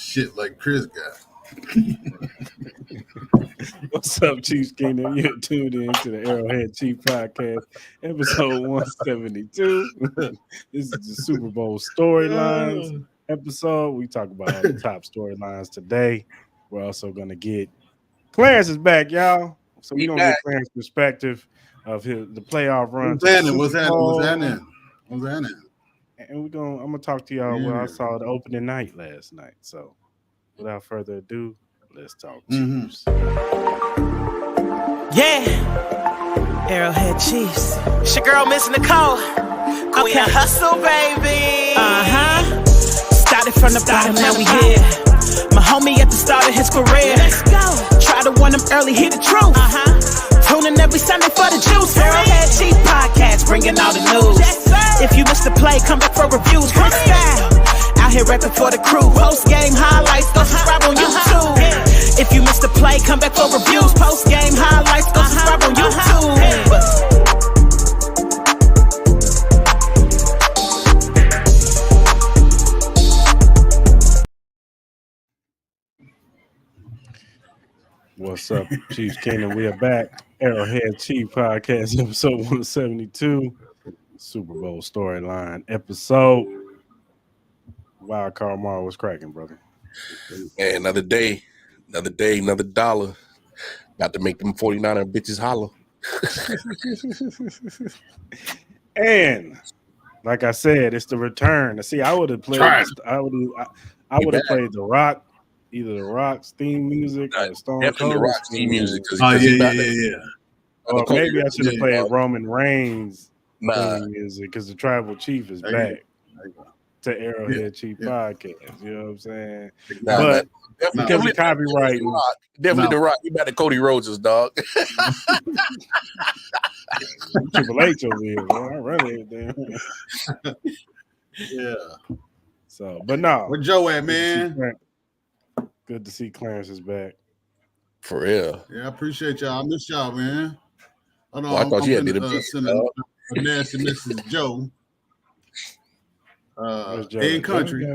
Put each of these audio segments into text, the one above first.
shit like Chris got. What's up, Chiefs Kingdom? You're tuned in to the Arrowhead Chief Podcast, episode 172. This is the Super Bowl storylines episode. We talk about all the top storylines today. We're also going to get Clarence is back, y'all. So we're going to get Clarence's perspective of the playoff run. What's happening? And I'm gonna talk to y'all what I saw the opening night last night. So without further ado, let's talk Chiefs. Yeah, Arrowhead Chiefs. It's your girl, Miss Nicole. We in hustle, baby. Started from the bottom, now we here. My homie at the start of his career. Let's go. Try to win him early, hear the truth. Tuning every Sunday for the juice. Arrowhead Chief Podcast, bringing all the news. If you missed the play, come back for reviews. Freestyle. Out here rapping for the crew. Post game highlights, go subscribe on YouTube. If you missed the play, come back for reviews. Post game highlights, go subscribe on YouTube. What's up, Chiefs Kingdom? We are back. Arrowhead Chief Podcast, episode 172. Super Bowl storyline episode. Wild Card Mar, what's cracking, brother? Man, another day, another dollar. About to make them 49er bitches holler. And like I said, it's the return. See, I would have played. I would have played The Rock, either The Rock's theme music or Stone Definitely Cold's The Rock's theme music. Yeah. Or maybe I should have played Roman Reigns theme music because the Tribal Chief is back to Arrowhead Chief Podcast. You know what I'm saying? But because of copyright, definitely The Rock. You better Cody Rhodes' dog. Triple H over here, man. I run everything. Yeah. So, but no. Where Joe at, man? Good to see Clarence is back. For real. Yeah, I appreciate y'all. I miss y'all, man. I thought you had did a nasty Mrs. Joe. Joe in country.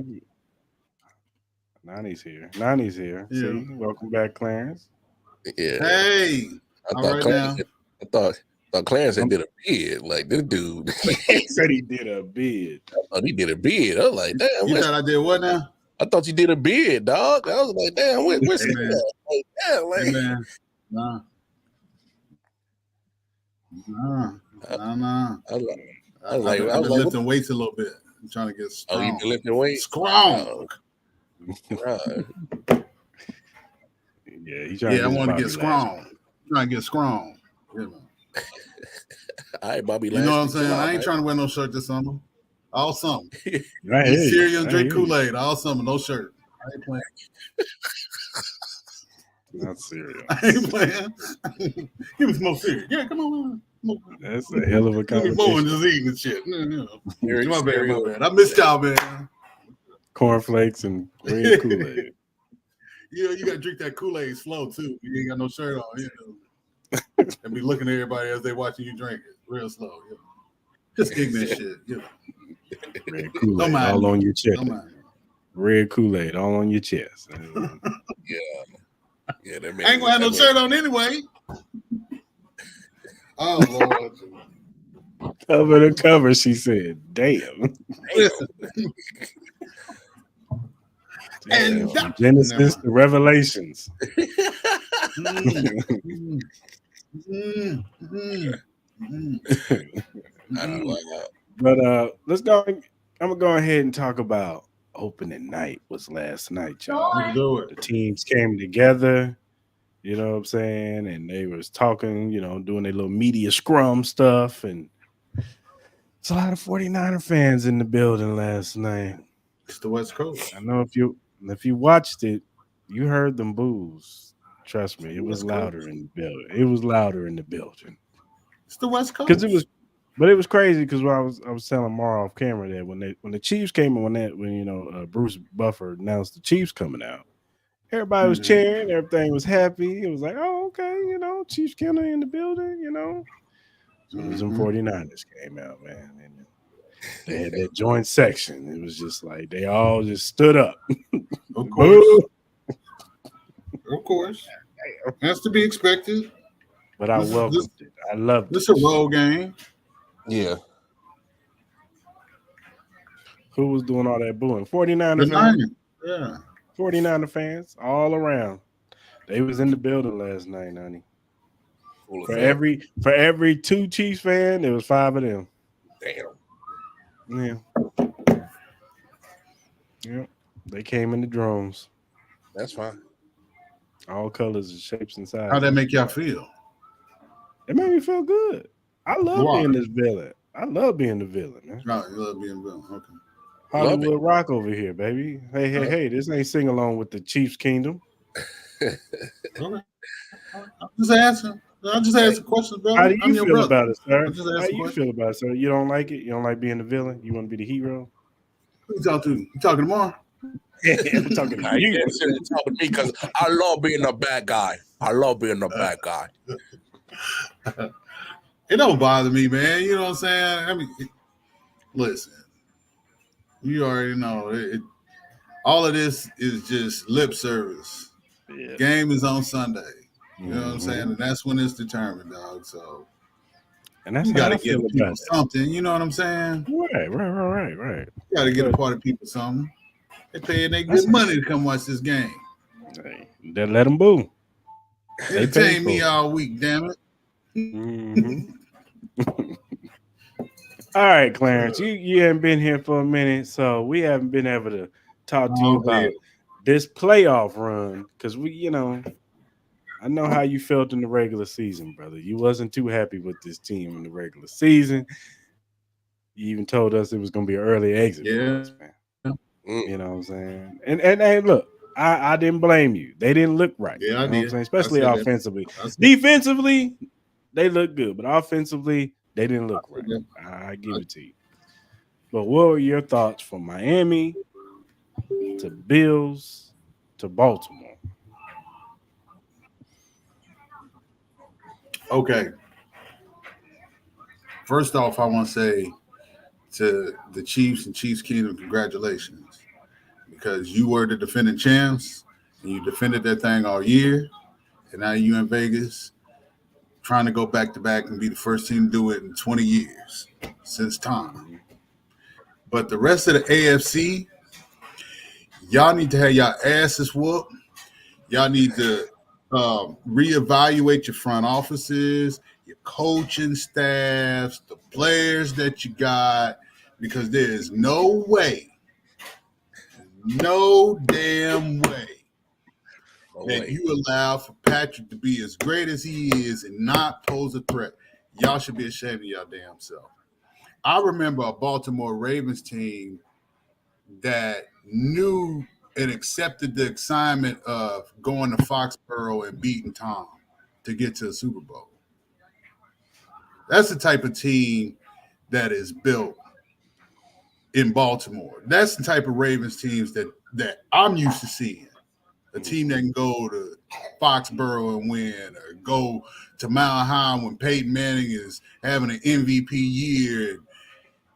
Nani's here. Yeah. See, welcome back, Clarence. Hey, I thought Clarence did a bid. Like this dude. He said he did a bid. He did a bid. I was like, damn. You thought I did what now? I thought you did a bid, dog. I was like, damn, where's that? Like, damn, like, hey, man. Nah. I was lifting weights a little bit. I'm trying to get strong. Oh, you been lifting weights? Strong. Yeah, I want to get strong. Trying to get strong. You know. All right, Bobby. You know what I'm saying? I ain't trying to wear no shirt this summer. All summer. Right. Eat cereal and drink Kool-Aid. All summer, no shirt. I ain't playing. Not cereal. I ain't playing. Give me some more cereal. Yeah, come on. That's a hell of a conversation. More than just eating and shit. My bad. I missed y'all, man. Cornflakes and green Kool-Aid. You gotta drink that Kool-Aid slow too. You ain't got no shirt on, and be looking at everybody as they watching you drink it real slow. Just ignorant shit. Red Kool-Aid all on your chest. Red Kool-Aid all on your chest. Yeah, that I ain't gonna have no shirt on anyway. Oh Lord. Cover to cover, she said. Damn. And Genesis to Revelations. But let's go. I'm gonna go ahead and talk about opening night. Was last night, y'all. The teams came together. You know what I'm saying? And they was talking, doing their little media scrum stuff. And it's a lot of 49er fans in the building last night. It's the West Coast. I know if you watched it, you heard them boos. Trust me, it was louder in the building. It's the West Coast. But it was crazy because I was telling Mara off camera that when the Chiefs came in, when Bruce Buffer announced the Chiefs coming out, everybody was cheering, everything was happy. It was like, oh, okay, Chiefs Killer in the building, So some 49ers came out, man. And They had that joint section. It was just like they all just stood up. Of course. Of course. That's to be expected. But I welcomed it. I loved it. This is a road game. Yeah. Who was doing all that booing? 49er The fans. Niners. Yeah. 49er fans all around. They was in the building last night, honey. For every 2 Chiefs fan, there was 5 of them. Damn. Yeah. They came in the drones. That's fine. All colors and shapes and sizes. How'd that make y'all feel? It made me feel good. I love being this villain. I love being the villain, man. No, you love being villain. Okay. Hollywood Rock over here, baby. Hey. This ain't sing along with the Chiefs Kingdom. Okay. I'm just asking. I just asked questions, bro. How do you feel about it, sir? How do you feel about it, sir? You don't like it? You don't like being the villain? You want to be the hero? Who you talking to? You talking tomorrow? Yeah, I'm talking to you. Talk to me because I love being a bad guy. I love being a bad guy. It don't bother me, man. You know what I'm saying? I mean, listen, you already know it. All of this is just lip service. Yeah. Game is on Sunday. You know what I'm saying? And that's when it's determined, dog. So, and that's you got to give people something. You know what I'm saying? Right. You got to get a part of people something. They paying their good money to come watch this game. Hey, then let them boo. They pay me all week, damn it. All right, Clarence, you haven't been here for a minute, so we haven't been able to talk to you about this playoff run because I know how you felt in the regular season, brother. You wasn't too happy with this team in the regular season. You even told us it was going to be an early exit for us, man. You know what I'm saying? And hey, look, I didn't blame you. They didn't look right. Yeah, I did. What I'm saying? Especially offensively. Defensively, they look good, but offensively, they didn't look right. I give it to you. But what were your thoughts from Miami to Bills to Baltimore? Okay. First off, I want to say to the Chiefs and Chiefs Kingdom, congratulations. Because you were the defending champs and you defended that thing all year. And now you in Vegas trying to go back to back and be the first team to do it in 20 years since time. But the rest of the AFC, y'all need to have y'all asses whooped. Y'all need to reevaluate your front offices, your coaching staffs, the players that you got, because there is no damn way that you allow for Patrick to be as great as he is and not pose a threat. Y'all should be ashamed of y'all damn self. I remember a Baltimore Ravens team that knew and accepted the assignment of going to Foxborough and beating Tom to get to the Super Bowl. That's the type of team that is built in Baltimore. That's the type of Ravens teams that I'm used to seeing. A team that can go to Foxborough and win, or go to Mile High when Peyton Manning is having an MVP year and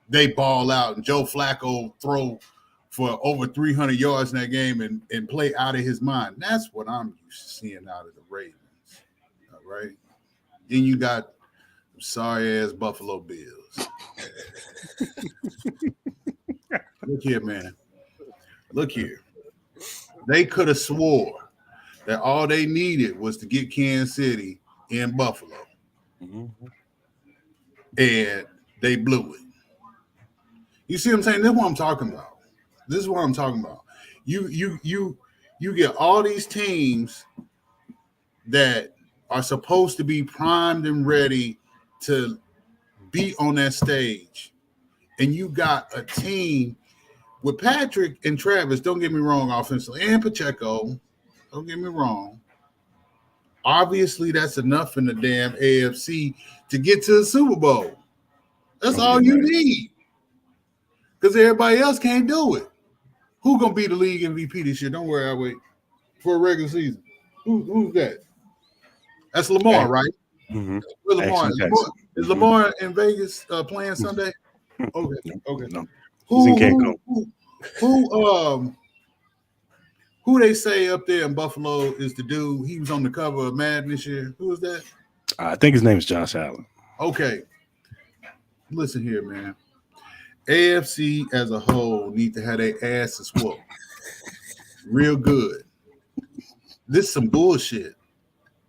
they ball out and Joe Flacco throw for over 300 yards in that game and play out of his mind. That's what I'm used to seeing out of the Ravens. All right. Then you got sorry-ass Buffalo Bills. Look here, man. Look here. They could have swore that all they needed was to get Kansas City in Buffalo. And they blew it. You see what I'm saying? This is what I'm talking about. This is what I'm talking about. You get all these teams that are supposed to be primed and ready to be on that stage. And you got a team with Patrick and Travis, don't get me wrong, offensively, and Pacheco, don't get me wrong. Obviously, that's enough in the damn AFC to get to the Super Bowl. That's all you need. Because everybody else can't do it. Who gonna be the league MVP this year? Don't worry, I'll wait for a regular season. Who's that? That's Lamar, right? Mm-hmm. Lamar. Is Lamar in Vegas playing Sunday? Okay. No. He's in Cancun. Who they say up there in Buffalo is the dude? He was on the cover of Madden this year. Who is that? I think his name is Josh Allen. Okay. Listen here, man. AFC as a whole need to have their asses whooped real good. This is some bullshit.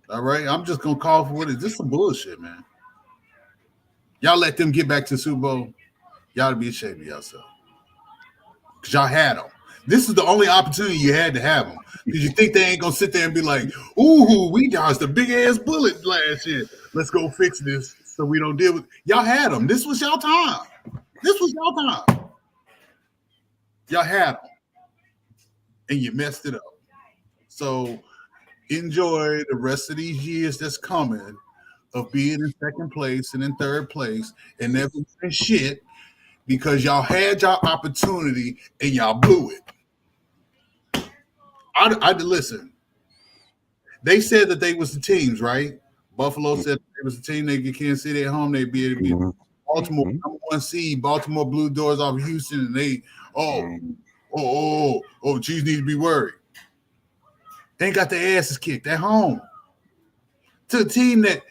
All right? I'm just going to call for what it is. This is some bullshit, man. Y'all let them get back to the Super Bowl. Y'all be ashamed of yourself. Because y'all had them. This is the only opportunity you had to have them. Because you think they ain't going to sit there and be like, ooh, we dodged a big-ass bullet last year. Let's go fix this so we don't deal with – y'all had them. This was y'all time. This was y'all time. Y'all had them. And you messed it up. So enjoy the rest of these years that's coming of being in second place and in third place and never doing shit because y'all had y'all opportunity and y'all blew it. I listen. They said that they was the teams, right? Buffalo said they was the team. They get Kansas City at home. They'd be able to beat Baltimore, number one seed. Baltimore blew doors off of Houston, and they Chiefs need to be worried. They ain't got their asses kicked at home to a team that.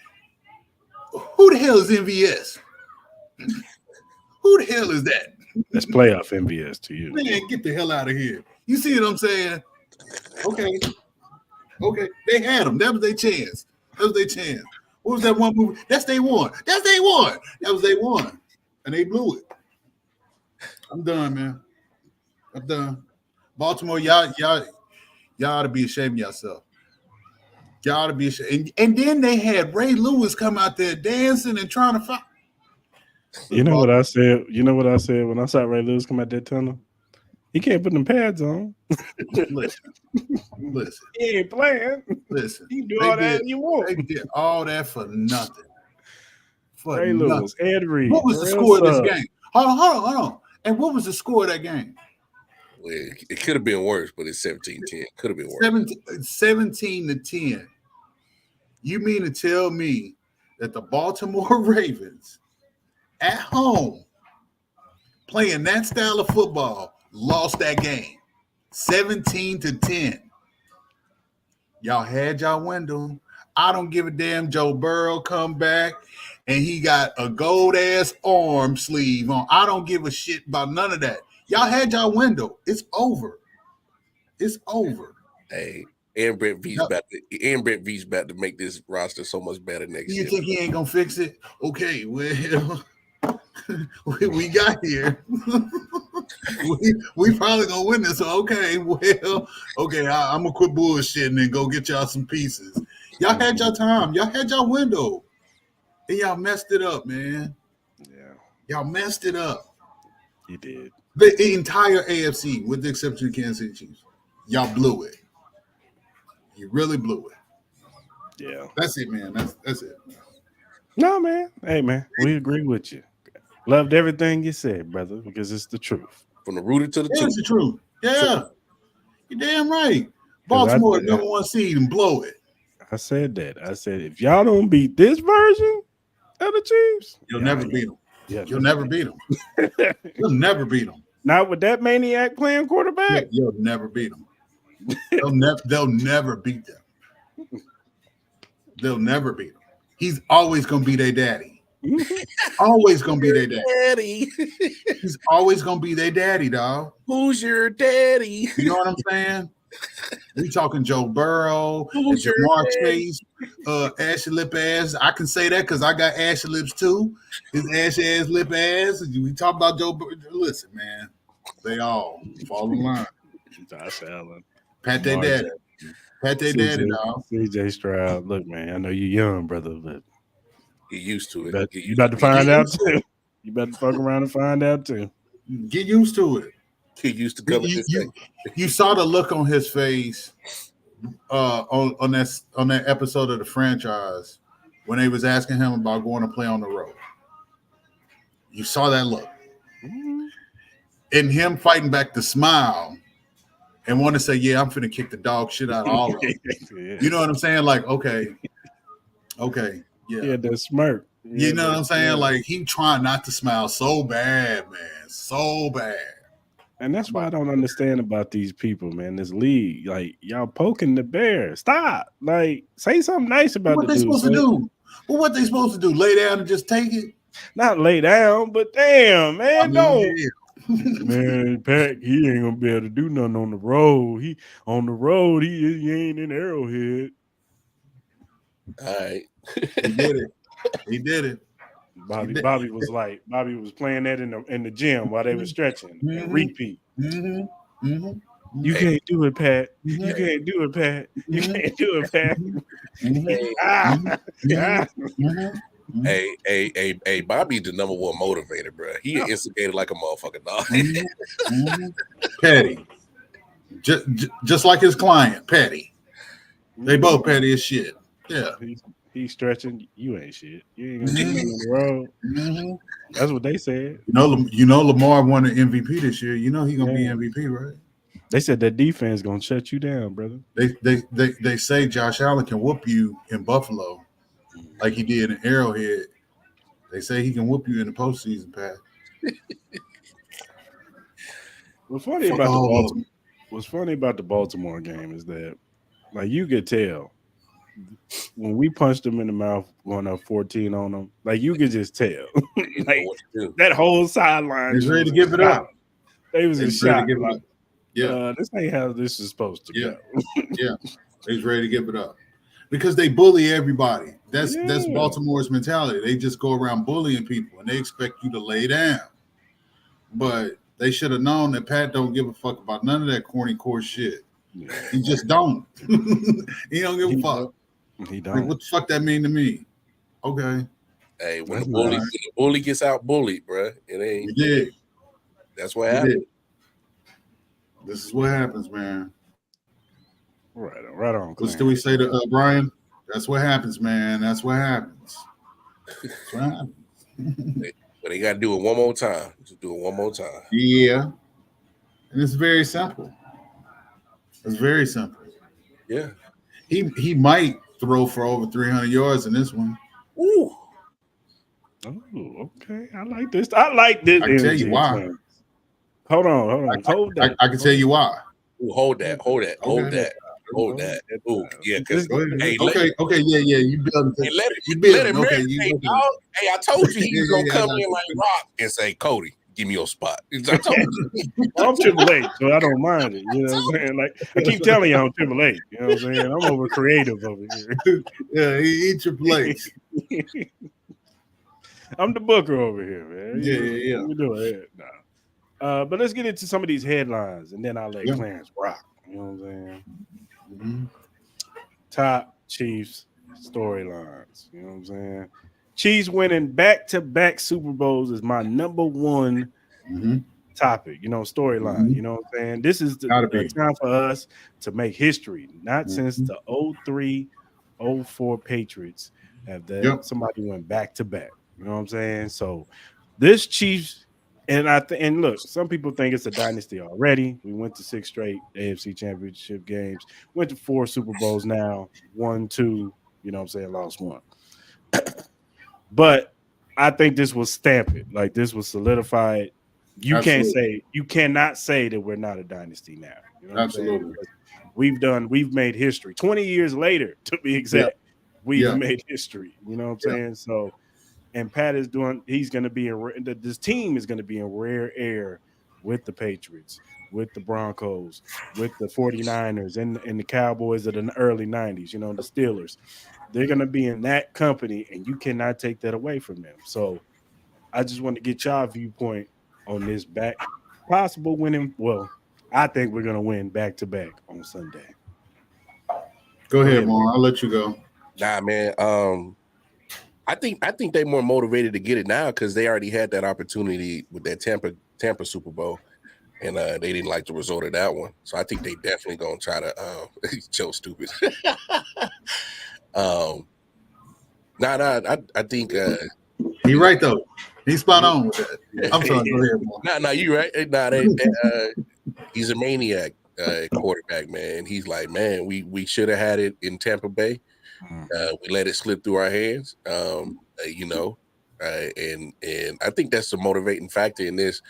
Who the hell is MVS? Who the hell is that? That's playoff MVS to you. Man, get the hell out of here. You see what I'm saying? Okay. They had them. That was their chance. What was that one movie? That's they won. That was they won. And they blew it. I'm done, man. I'm done. Baltimore, y'all ought to be ashamed of yourself. Y'all ought to be ashamed. And then they had Ray Lewis come out there dancing and trying to fight. You know what I said? When I saw Ray Lewis come out that tunnel? He can't put them pads on. Listen. He ain't playing. Listen. You do all that you want. They did all that for nothing. Ray Lewis, Ed Reed. What was the score of this game? Hold on. And what was the score of that game? Well, it could have been worse, but it's 17-10. Could have been worse. 17-10. You mean to tell me that the Baltimore Ravens at home playing that style of football lost that game 17-10? Y'all had y'all window. I don't give a damn. Joe Burrow come back and he got a gold ass arm sleeve on. I don't give a shit about none of that. Y'all had y'all window. It's over. Hey, Aaron Brett V's about to make this roster so much better next year. You think he ain't gonna fix it? Okay, well, we got here. we probably gonna win this. So I'm gonna quit bullshitting and go get y'all some pieces. Y'all had y'all time. Y'all had y'all window, and y'all messed it up, man. Yeah, y'all messed it up. You did. The entire AFC, with the exception of Kansas City Chiefs, y'all blew it. You really blew it. Yeah, that's it, man. That's it. No, man. Hey, man, we agree with you. Loved everything you said, brother, because it's the truth. From the rooter to the It's the truth. Yeah, you're damn right. Baltimore number one seed and blow it. I said that. I said if y'all don't beat this version of the Chiefs, you'll never beat them. Yeah, you'll never beat them. You'll never beat them. Not with that maniac playing quarterback. Yeah, you'll never beat them. They'll never beat them. They'll never beat them. He's always gonna be their daddy. Always gonna be their daddy. He's always gonna be their daddy, dog. Who's your daddy? You know what I'm saying? We talking Joe Burrow, Jamar Chase, ashy lip ass. I can say that because I got ashy lips too. His ashy ass lip ass. We talk about Joe Burrow. Listen, man, they all fall in line. Josh Allen, Pat their daddy. Pat their daddy, dog. CJ Stroud. Look, man, I know you're young, brother, but get used to it. You about to find out too. You better fuck around and find out too. Get used to it. Get used to cover this thing. You saw the look on his face on that episode of the franchise when they was asking him about going to play on the road. You saw that look. Mm-hmm. And him fighting back the smile and want to say, yeah, I'm finna kick the dog shit out of all of them. Yeah. You know what I'm saying? Like, okay. Yeah. Yeah, that smirk. You know what I'm saying? Like he trying not to smile so bad, man, so bad. And that's why I don't understand about these people, man. This league, like y'all poking the bear. Stop. Like, say something nice about what the they dude. supposed to do? Well, what they supposed to do? Lay down and just take it? Not lay down, but damn, man, I mean, don't. yeah. Man, Pac, he ain't gonna be able to do nothing on the road. He on the road, he ain't in Arrowhead. All right. He did it. He did it. Bobby was playing that in the gym while they were stretching and repeat. Mm-hmm. Mm-hmm. You can't do it, Pat. Mm-hmm. You can't do it, Pat. You can't do it, Pat. Hey, Bobby's the number one motivator, bro. He instigated like a motherfucker, dog. Petty. Just like his client, petty. They both petty as shit. Yeah. He's stretching. You ain't shit. You ain't gonna do nothing on the road. Mm-hmm. That's what they said. You know, Lamar won the MVP this year. You know he gonna be MVP, right? They said that defense gonna shut you down, brother. They say Josh Allen can whoop you in Buffalo, like he did in Arrowhead. They say he can whoop you in the postseason, Pat. What's funny about the Baltimore game is that, like, you could tell when we punched them in the mouth going up 14 on them, like you could just tell. Like that whole sideline was ready to give it up. They was in shock. Like, yeah, this ain't how this is supposed to go. Yeah, they was ready to give it up because they bully everybody. That's Baltimore's mentality. They just go around bullying people and they expect you to lay down. But they should have known that Pat don't give a fuck about none of that corny core shit. Yeah. He just don't. He don't give a fuck. He don't. Like, what the fuck that mean to me? Okay. Hey, when the bully gets out bullied, bro, it ain't. He did. That's what happened. This is what happens, man. Right on. What do we say to Brian? That's what happens, man. That's what happens. That's what happens. But they got to do it one more time. Just do it one more time. Yeah. And it's very simple. It's very simple. Yeah. He might throw for over 300 yards in this one. Ooh. Oh, okay. I like this. I can tell you why. Hold on. Hold that. I can tell you why. Ooh, hold that. Ooh, yeah. Okay. Yeah. You build it. Let him okay. Hey, I told you he was gonna come in like Rock and say, Cody, give me your spot. I told you. I'm Triple H, so I don't mind it. You know what I'm saying? Like I keep telling you, I'm Triple H. You know what I'm saying? I'm over creative over here. Yeah, he Triple H. I'm the booker over here, man. Yeah. We doing it now. But let's get into some of these headlines, and then I'll let Clarence rock. You know what I'm saying? Mm-hmm. Top Chiefs storylines. You know what I'm saying? Chiefs winning back-to-back Super Bowls is my number one topic. You know, storyline. Mm-hmm. You know what I'm saying? This is the time for us to make history. Not since the 03-04 Patriots have that somebody went back-to-back. You know what I'm saying? So this Chiefs. And look, some people think it's a dynasty already. We went to 6 straight AFC Championship games, went to 4 Super Bowls now, 1, 2, you know what I'm saying, lost 1. But I think this will stamp it. Like this will solidify it. You cannot say that we're not a dynasty now. You know what Absolutely. We've made history. 20 years later, to be exact, we've made history. You know what I'm saying? So. And Pat is he's going to be this team is going to be in rare air with the Patriots, with the Broncos, with the 49ers and the Cowboys of the early 90s, you know, the Steelers. They're going to be in that company, and you cannot take that away from them. So I just want to get y'all viewpoint on this possible winning. Well, I think we're going to win back-to-back on Sunday. Go ahead, Mar. I'll let you go. Nah, man. I think they're more motivated to get it now because they already had that opportunity with that Tampa Super Bowl, and they didn't like the result of that one. So I think they definitely gonna try to show stupid. I think he's right though. He's spot on with that. I'm sorry. Go ahead, Nah, you right. Nah, he's a maniac. quarterback, man. He's like, man, we should have had it in Tampa Bay. We let it slip through our hands. You know, and I think that's the motivating factor in this,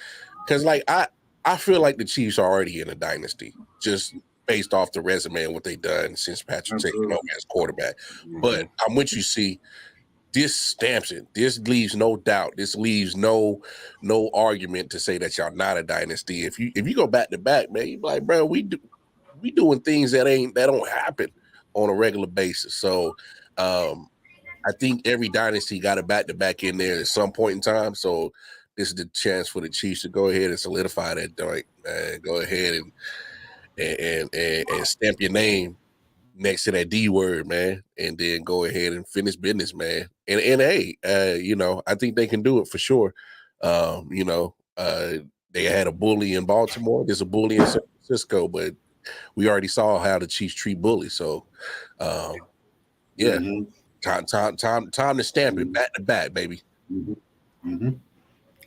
because like I feel like the Chiefs are already in a dynasty just based off the resume and what they've done since Patrick taking over as quarterback. But I'm with you, see. This stamps it. This leaves no doubt. This leaves no argument to say that y'all not a dynasty. If you go back to back, man, you be like, bro, we doing things that don't happen on a regular basis. So I think every dynasty got a back to back in there at some point in time. So this is the chance for the Chiefs to go ahead and solidify that joint, man. Go ahead and stamp your name next to that D word, man, and then go ahead and finish business, man. And hey, you know, I think they can do it for sure. You know, they had a bully in Baltimore. There's a bully in San Francisco, but we already saw how the Chiefs treat bullies. So, yeah, time to stamp it back to back, baby.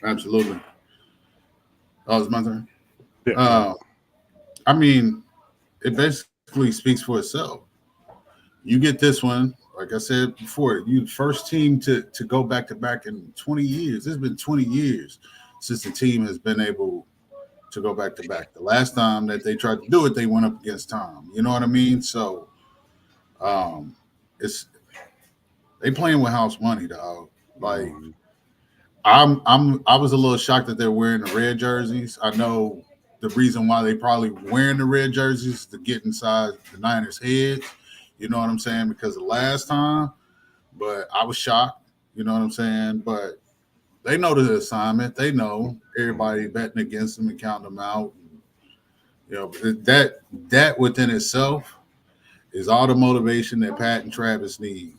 Absolutely. Oh, it's my turn. Yeah. I mean, it basically speaks for itself. You get this one, like I said before, you first team to go back to back in 20 years. It's been 20 years since the team has been able to go back to back. The last time that they tried to do it, they went up against Tom. You know what I mean? So, it's they playing with house money, dog. Like, I was a little shocked that they're wearing the red jerseys. I know the reason why they probably wearing the red jerseys to get inside the Niners' heads. You know what I'm saying? Because the last time, but I was shocked. You know what I'm saying? But they know the assignment. They know everybody betting against them and counting them out. You know, that within itself is all the motivation that Pat and Travis need.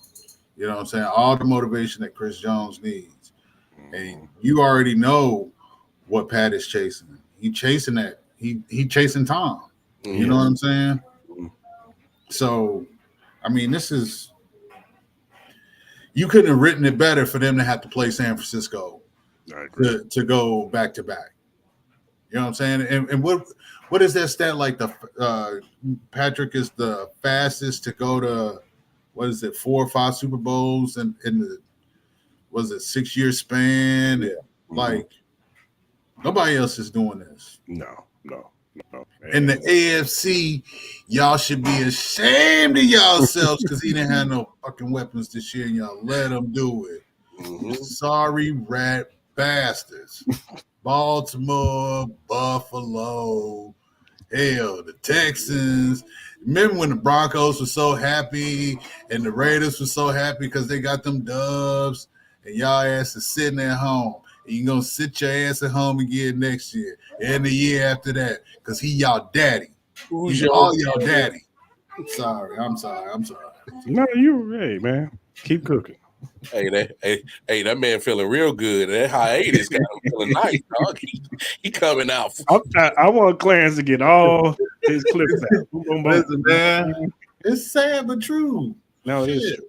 You know what I'm saying? All the motivation that Chris Jones needs. And you already know what Pat is chasing. He chasing that. He chasing Tom. You know what I'm saying? So, I mean, this is – you couldn't have written it better for them to have to play San Francisco to go back to back. You know what I'm saying? And what is that stat like? Patrick is the fastest to go to, what is it, 4 or 5 Super Bowls in the, was it 6-year span? Yeah. Like, nobody else is doing this. No. In the AFC, y'all should be ashamed of yourselves because he didn't have no fucking weapons this year and y'all let him do it. Sorry, rat bastards. Baltimore, Buffalo, hell, the Texans. Remember when the Broncos were so happy and the Raiders were so happy because they got them dubs and y'all asses sitting at home. And you're going to sit your ass at home again next year and the year after that because he y'all daddy. He's all y'all daddy. I'm sorry. No, you're right, man. Keep cooking. Hey, that man feeling real good. That hiatus got him feeling nice, dog. He coming out. I want Clarence to get all his clips out. Listen, man, it's sad but true. No, it is.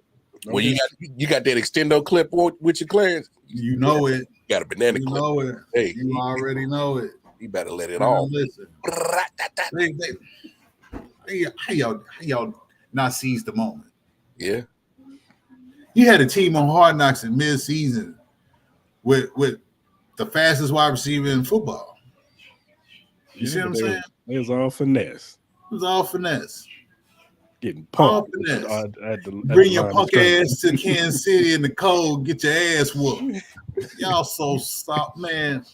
Well, you got that extendo clip with your Clarence. You know it. You got a banana clip. You know it. Hey, you already know it. You better let it off. Listen. How y'all not seize the moment? Yeah. You had a team on Hard Knocks in mid-season with the fastest wide receiver in football. You see what I'm saying? It was all finesse. Getting pumped. Bring your punk ass to Kansas City in the cold, get your ass whooped. Y'all so soft, man.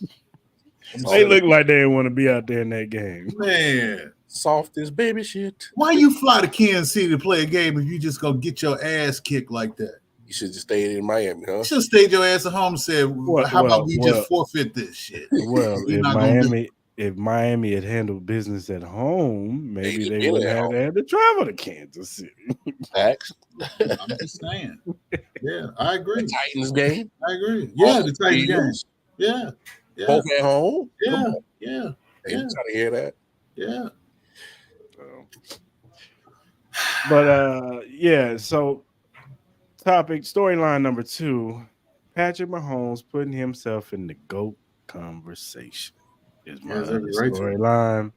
They look like they didn't want to be out there in that game. Man. Soft as baby shit. Why you fly to Kansas City to play a game if you just gonna get your ass kicked like that? You should just stay in Miami, huh? You should have stayed your ass at home and said, how about we just forfeit this shit? Well, if Miami had handled business at home, maybe they wouldn't have had to travel to Kansas City. Facts. I'm just saying. Yeah, I agree. The Titans game. I agree. Yeah, the Titans game. Yeah. Both at home. Yeah. They trying to hear that. Yeah. But so storyline number 2, Patrick Mahomes putting himself in the GOAT conversation is my storyline.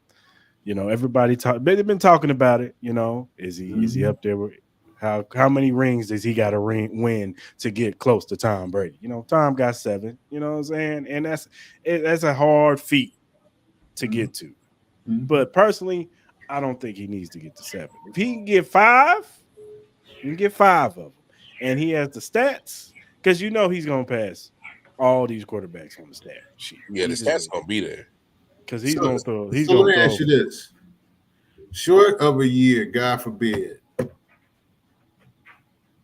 You know, everybody they've been talking about it. You know, is he up there with how many rings does he got to win to get close to Tom Brady? You know, Tom got 7. You know what I'm saying? And that's a hard feat to get to. But personally, I don't think he needs to get to 7. If he can get 5, he can get 5 of them, and he has the stats, because you know he's gonna pass all these quarterbacks on the stat sheet. Yeah, the stats gonna be there because he's gonna throw. He's so gonna let me ask you this: short of a year, God forbid,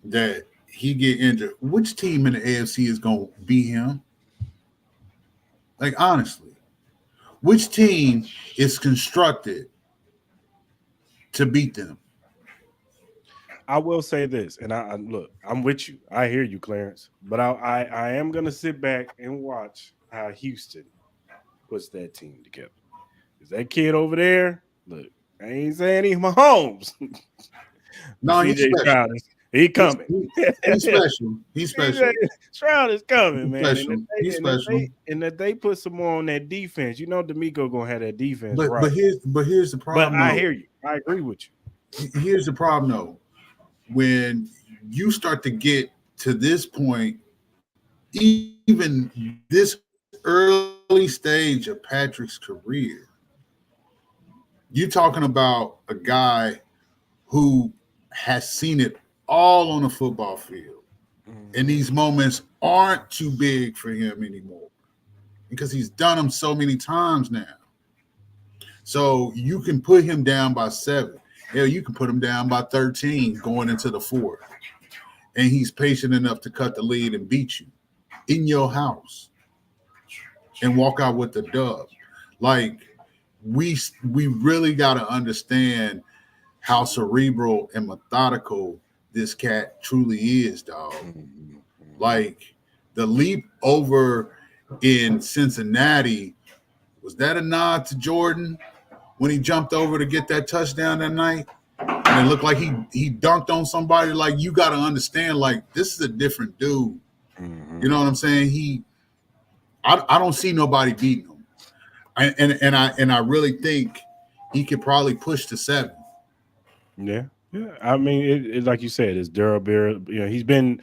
that he get injured, which team in the AFC is gonna beat him? Like honestly, which team is constructed to beat them? I will say this, and I look, I'm with you. I hear you, Clarence, but I am gonna sit back and watch how Houston puts that team together. Is that kid over there? Look, I ain't saying he's Mahomes. No, he's special. He coming. He's special. He's special. Stroud is coming, He's man. special. He's special. And that they put some more on that defense. You know, D'Amico gonna have that defense. But right. here's the problem. But I hear you. I agree with you. Here's the problem, though. When you start to get to this point, even this early stage of Patrick's career, you're talking about a guy who has seen it all on the football field. And these moments aren't too big for him anymore because he's done them so many times now. So you can put him down by 7. Hell, you can put him down by 13 going into the 4th. And he's patient enough to cut the lead and beat you in your house and walk out with the dub. Like, we really got to understand how cerebral and methodical this cat truly is, dog. Like, the leap over in Cincinnati, was that a nod to Jordan when he jumped over to get that touchdown that night? And it looked like he dunked on somebody. Like, you got to understand, like, this is a different dude. You know what I'm saying? I don't see nobody beating him. And I really think he could probably push to 7. Yeah. I mean, it like you said, it's durability. You know, he's been,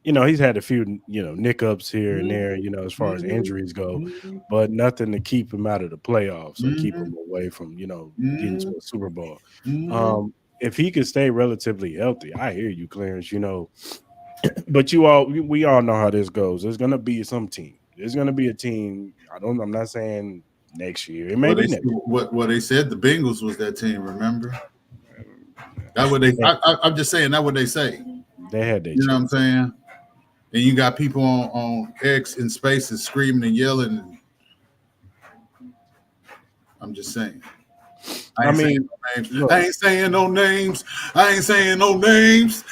you know, he's had a few, you know, nickups here and there, you know, as far as injuries go, but nothing to keep him out of the playoffs or keep him away from, you know, getting to a Super Bowl. If he could stay relatively healthy, I hear you, Clarence, you know, but we all know how this goes. There's going to be some team. There's going to be a team. I'm not saying next year. It may be next year. What they said, the Bengals was that team, remember? That's what they. I'm just saying. That's what they say. They had their. You know what I'm saying? And you got people on X in Spaces screaming and yelling. I'm just saying. I ain't saying no names. I ain't saying no names.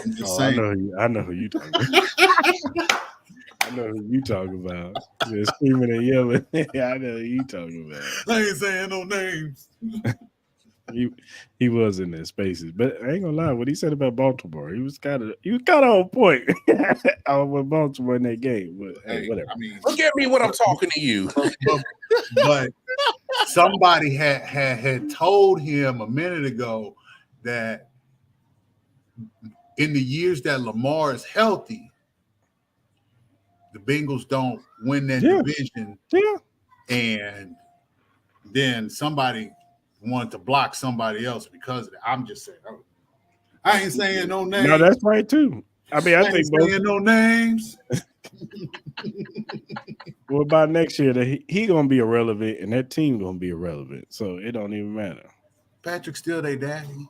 I'm just saying. I know who you talking about. I know who you talking about. You're screaming and yelling. I know who you talking about. I ain't saying no names. He was in their Spaces, but I ain't gonna lie. What he said about Baltimore, he was kind of on point with Baltimore in that game. But hey, whatever. I mean, look at me when I'm talking to you. But somebody had told him a minute ago that in the years that Lamar is healthy, the Bengals don't win that division. Yeah, and then somebody wanted to block somebody else because of it. I'm just saying. I ain't saying no names. No, that's right too. I mean, I think saying no names. Well, by next year, he gonna be irrelevant, and that team gonna be irrelevant. So it don't even matter. Patrick's still their daddy.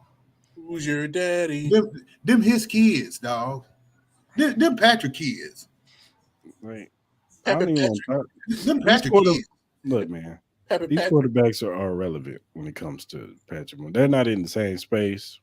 Who's your daddy? Them his kids, dog. Them Patrick kids. Right. Them Patrick kids. Look, man. These quarterbacks are irrelevant when it comes to Patrick. They're not in the same space.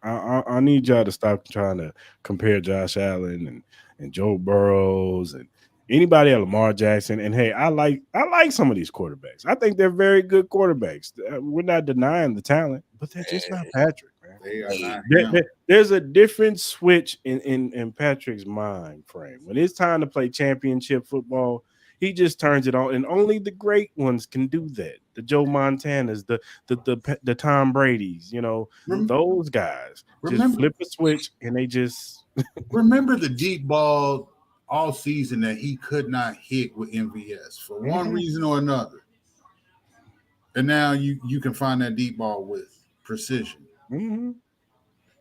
I need y'all to stop trying to compare Josh Allen and Joe Burrows and anybody at Lamar Jackson. And hey, I like some of these quarterbacks. I think they're very good quarterbacks. We're not denying the talent, but they're just not Patrick, man. They are not. There's a different switch in Patrick's mind frame. When it's time to play championship football, He just turns it on, and only the great ones can do that. The Joe Montanas, the Tom Brady's, those guys just flip a switch and they just remember the deep ball all season that he could not hit with MVS for one reason or another. And now you can find that deep ball with precision. And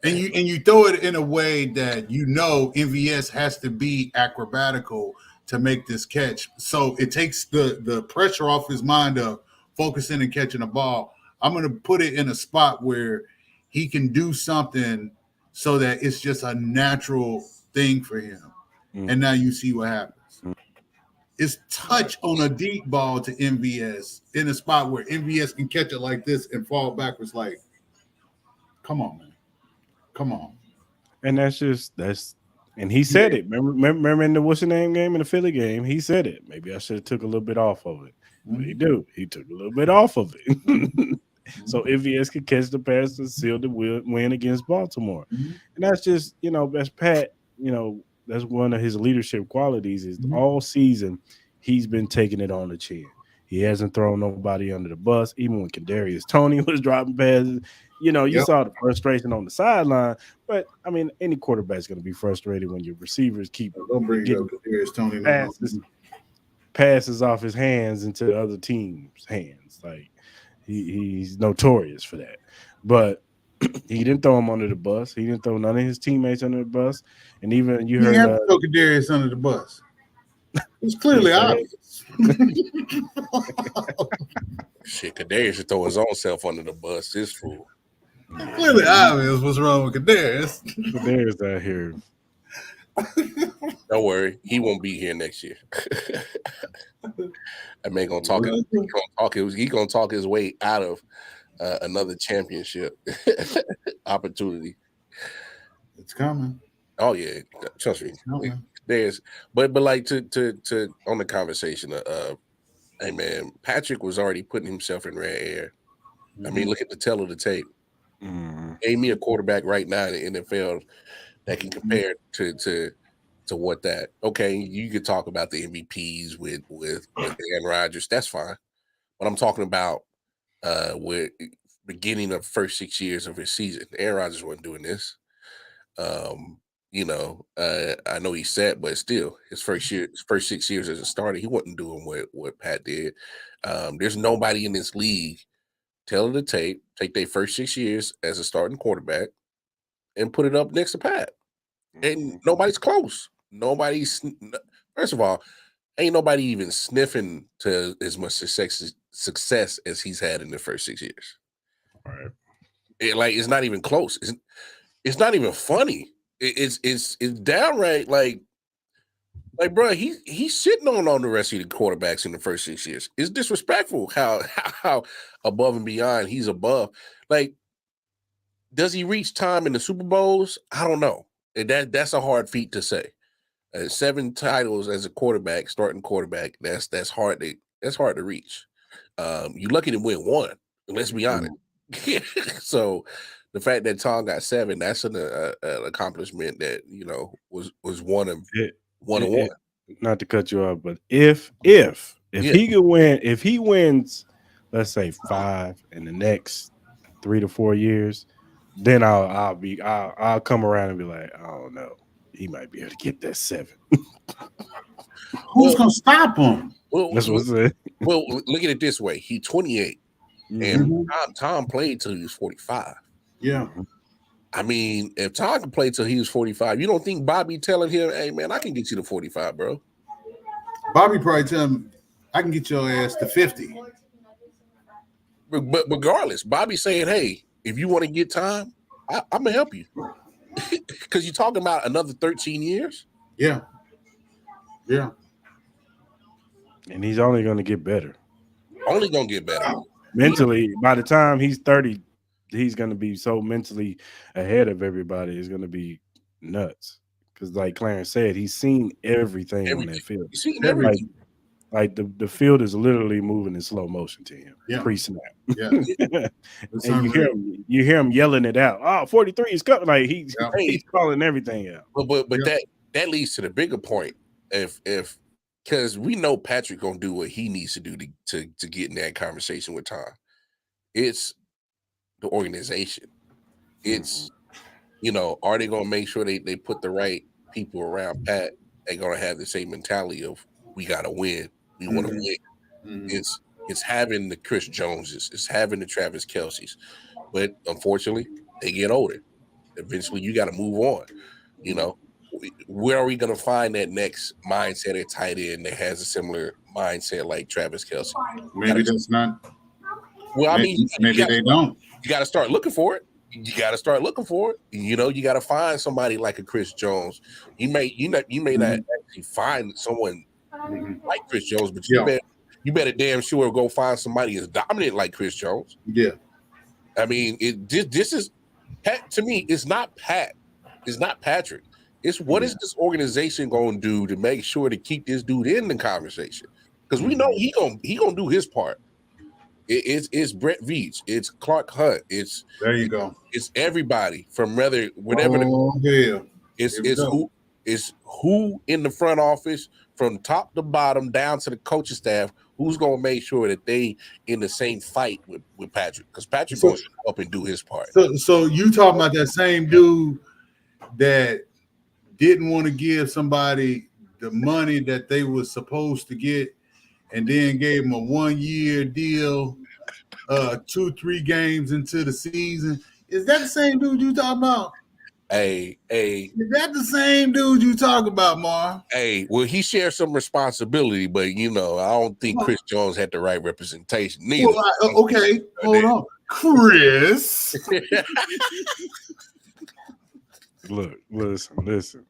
you throw it in a way that MVS has to be acrobatical to make this catch. So it takes the pressure off his mind of focusing and catching a ball. I'm going to put it in a spot where he can do something so that it's just a natural thing for him. And now you see what happens. It's touch on a deep ball to MVS in a spot where MVS can catch it like this and fall backwards like, come on, man. Come on. And and he said it. Remember in the what's the name game in the Philly game, he said it. Maybe I should have took a little bit off of it. But he took a little bit off of it. So MVS could catch the pass to seal the win against Baltimore. And that's just, that's Pat, that's one of his leadership qualities is all season he's been taking it on the chin. He hasn't thrown nobody under the bus, even when Kadarius Toney was dropping passes. You saw the frustration on the sideline, but I mean, any quarterback's going to be frustrated when your receivers keep getting passes off his hands into the other team's hands. Like he's notorious for that. But he didn't throw him under the bus. He didn't throw none of his teammates under the bus. And even you heard to throw Kadarius under the bus. It's clearly obvious. Shit, Kadarius should throw his own self under the bus. This fool. It's clearly obvious what's wrong with Kadarius. Kadarius out here. Don't worry, he won't be here next year. That man gonna talk. He gonna talk his way out of another championship opportunity. It's coming. Oh yeah, trust me. But like to on the conversation of hey man, Patrick was already putting himself in rare air. I mean, look at the tail of the tape. Name me a quarterback right now in the NFL that can compare to what that. Okay, you could talk about the MVPs with Aaron Rodgers. That's fine. But I'm talking about with beginning of first 6 years of his season. Aaron Rodgers wasn't doing this. I know he's set, but still, his first 6 years as a starter, he wasn't doing what Pat did. There's nobody in this league. Tell the tape, take their first 6 years as a starting quarterback, and put it up next to Pat. And nobody's close. First of all, ain't nobody even sniffing to as much success as he's had in the first 6 years. Right. It's not even close. It's not even funny. It's downright like bro, he's sitting on the rest of the quarterbacks in the first 6 years. It's disrespectful how above and beyond he's above. Like, does he reach time in the Super Bowls? I don't know. That's a hard feat to say. 7 titles as a quarterback, starting quarterback. That's hard to reach. You lucky to win 1. Let's be honest. So the fact that Tom got 7, that's an accomplishment that was one of one. Not to cut you off, but if he could win, if he wins, let's say 5 in the next 3 to 4 years, then I'll come around and be like, I don't know, he might be able to get that 7. Who's gonna stop him? That's what's it. Well, look at it this way: he's 28, and Tom played till he was 45. Yeah. I mean, if Tom can play till he was 45, you don't think Bobby telling him, hey, man, I can get you to 45, bro? Bobby probably tell him, I can get your ass to 50. But regardless, Bobby saying, hey, if you want to get time, I'm going to help you. Because you're talking about another 13 years? Yeah. Yeah. And he's only going to get better. Only going to get better. Mentally, by the time he's 30, he's going to be so mentally ahead of everybody. It's going to be nuts. Because like Clarence said, he's seen everything on that field. He's seen everything. Like the field is literally moving in slow motion to him pre-snap. Yeah. And you hear him yelling it out. Oh, 43 is coming. Like he's calling everything out. But that leads to the bigger point. If because we know Patrick gonna do what he needs to do to get in that conversation with Tom. It's the organization. It's are they gonna make sure they put the right people around Pat? They're gonna have the same mentality of we gotta win, we want to win. It's having the Chris Joneses, it's having the Travis Kelce's, but unfortunately they get older. Eventually, you got to move on. Where are we going to find that next mindset at tight end that has a similar mindset like Travis Kelce? Maybe that's not. Well, I mean, maybe they don't. You got to start looking for it. You got to find somebody like a Chris Jones. You may not actually find someone like Chris Jones, but you better damn sure go find somebody as dominant like Chris Jones. Yeah. I mean, this is Pat. To me, it's not Pat. It's not Patrick. It's what is this organization going to do to make sure to keep this dude in the conversation? Because we know he gonna do his part. It's Brett Veach. It's Clark Hunt. There you go. It's everybody from whatever. It's who in the front office from top to bottom down to the coaching staff. Who's going to make sure that they in the same fight with Patrick? Because Patrick's going to up and do his part. So you talking about that same dude that didn't want to give somebody the money that they were supposed to get, and then gave him a 1-year deal, 2-3 games into the season. Is that the same dude you talking about? Hey, is that the same dude you talk about, Mar? Hey, well, he shares some responsibility, but I don't think Chris Jones had the right representation. Neither. Well, okay, hold on, Chris. Look, listen.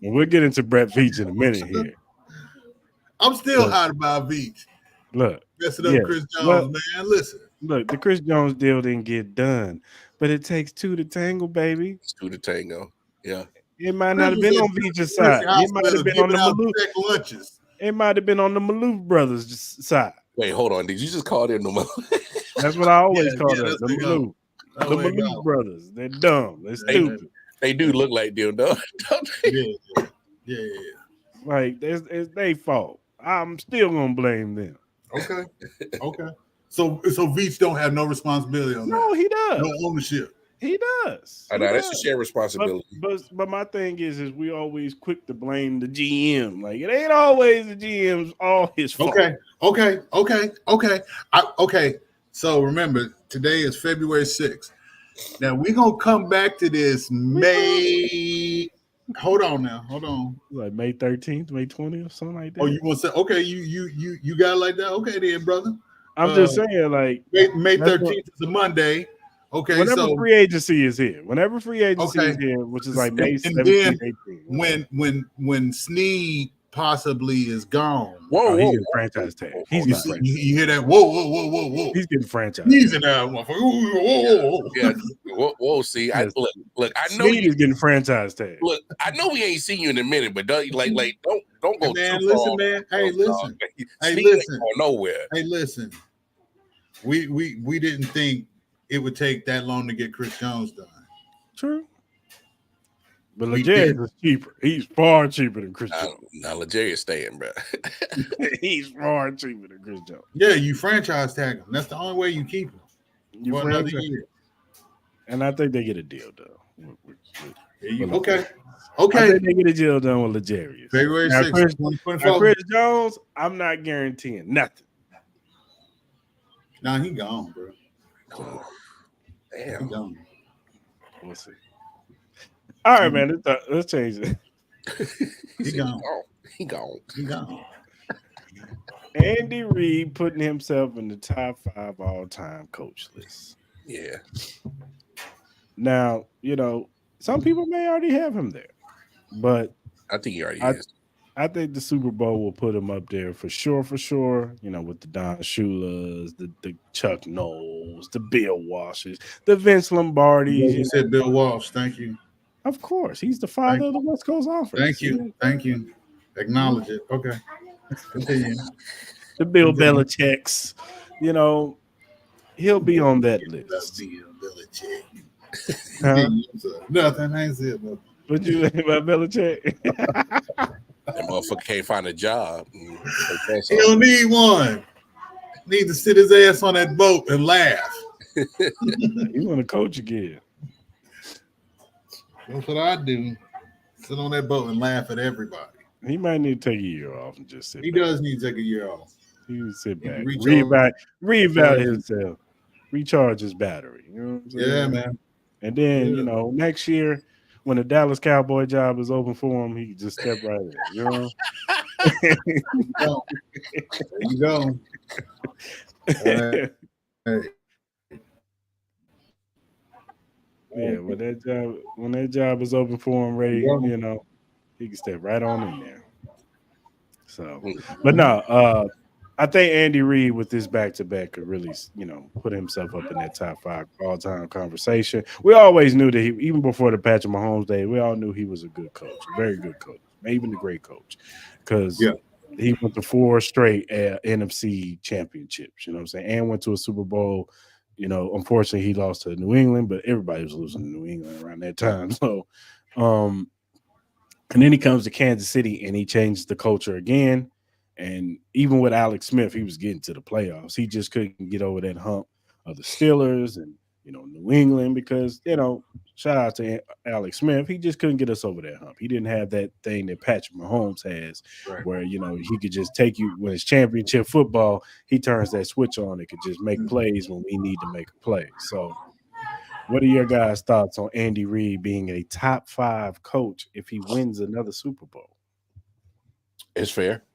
We'll get into Brett Veach in a minute here. I'm still hot about Veach. Look, messing up Chris Jones, man. Listen. Look, the Chris Jones deal didn't get done, but it takes two to tango, baby. It's two to tango. Yeah. It might not have been on Veach's side. It might have been on the Maloof lunches. It might have been on the Maloof brothers' side. Wait, hold on. Did you just call them the Maloof? That's what I always call them. The Maloof. The Maloof brothers. They're dumb. They're stupid. They do look like them, don't they? Yeah. Like it's their fault. I'm still gonna blame them. Okay. So Veach don't have no responsibility on that. No, he does. No ownership. He does. I know that's a shared responsibility. But my thing is we always quick to blame the GM. Like it ain't always the GM's all his fault. Okay. So remember, today is February 6th. Now we're gonna come back to this May. Hold on. Like May 13th, May 20th, something like that. Oh, you want to say okay? You got it like that? Okay, then, brother. I'm just saying, like May 13th is a Monday. Okay, whenever free agency is here, is here, which is like May 17th, 18th. When Snead possibly is gone. Whoa, he's getting franchise tag. You hear that? Whoa. He's getting franchise. He's in that motherfucker. Whoa. Yeah. Whoa. See, I look. I know he's getting franchise tag. Look, I know we ain't seen you in a minute, but don't go. Man, too listen, far. man. Hey, listen. Listen. Nowhere. Hey, listen. We didn't think it would take that long to get Chris Jones done. True. But Legere is cheaper. He's far cheaper than Chris Jones. Now Legere is staying, bro. He's far cheaper than Chris Jones. Yeah, you franchise tag him. That's the only way you keep him. For another year. And I think they get a deal done. Okay. I think they get a deal done with Legere. February 6th. Chris Jones, I'm not guaranteeing nothing. Nah, he gone, bro. Damn. He gone. We'll see. All right, man. Let's change it. He gone. He gone. Andy Reid putting himself in the top 5 all-time coach list. Yeah. Now, some people may already have him there, but I think he already is. I think the Super Bowl will put him up there for sure. With the Don Shulas, the Chuck Knowles, the Bill Walshes, the Vince Lombardis. You said Bill Walsh. Thank you. Of course, he's the father of the West Coast Offense. Thank you. Acknowledge it. Okay. Continue. The Bill Belichick's, he'll be on that list. Bill Belichick. Nothing. I ain't said nothing. What you think about Belichick? That motherfucker can't find a job. He don't need one. Need to sit his ass on that boat and laugh. You want to coach again? That's what I do. Sit on that boat and laugh at everybody. He might need to take a year off and just sit. He back. does need to take a year off. He need to sit back, Recharge. reevaluate himself, recharge his battery. You know what I'm saying? Yeah, man. And then next year, when the Dallas Cowboy job is open for him, he can just step right in. You know. There you go. Hey. Yeah, when that job is open for him, ready, he can step right on in there. So, but no, I think Andy Reid with this back-to-back could really, put himself up in that top 5 all-time conversation. We always knew that even before the Patrick Mahomes day, we all knew he was a good coach, a very good coach, maybe even a great coach, because he went to 4 straight NFC championships. You know what I'm saying, and went to a Super Bowl. Unfortunately, he lost to New England, but everybody was losing to New England around that time. So, and then he comes to Kansas City and he changes the culture again. And even with Alex Smith, he was getting to the playoffs. He just couldn't get over that hump of the Steelers and, New England because, shout out to Alex Smith. He just couldn't get us over that hump. He didn't have that thing that Patrick Mahomes has where, he could just take you when it's championship football. He turns that switch on. It could just make plays when we need to make a play. So what are your guys' thoughts on Andy Reid being a top 5 coach if he wins another Super Bowl? It's fair.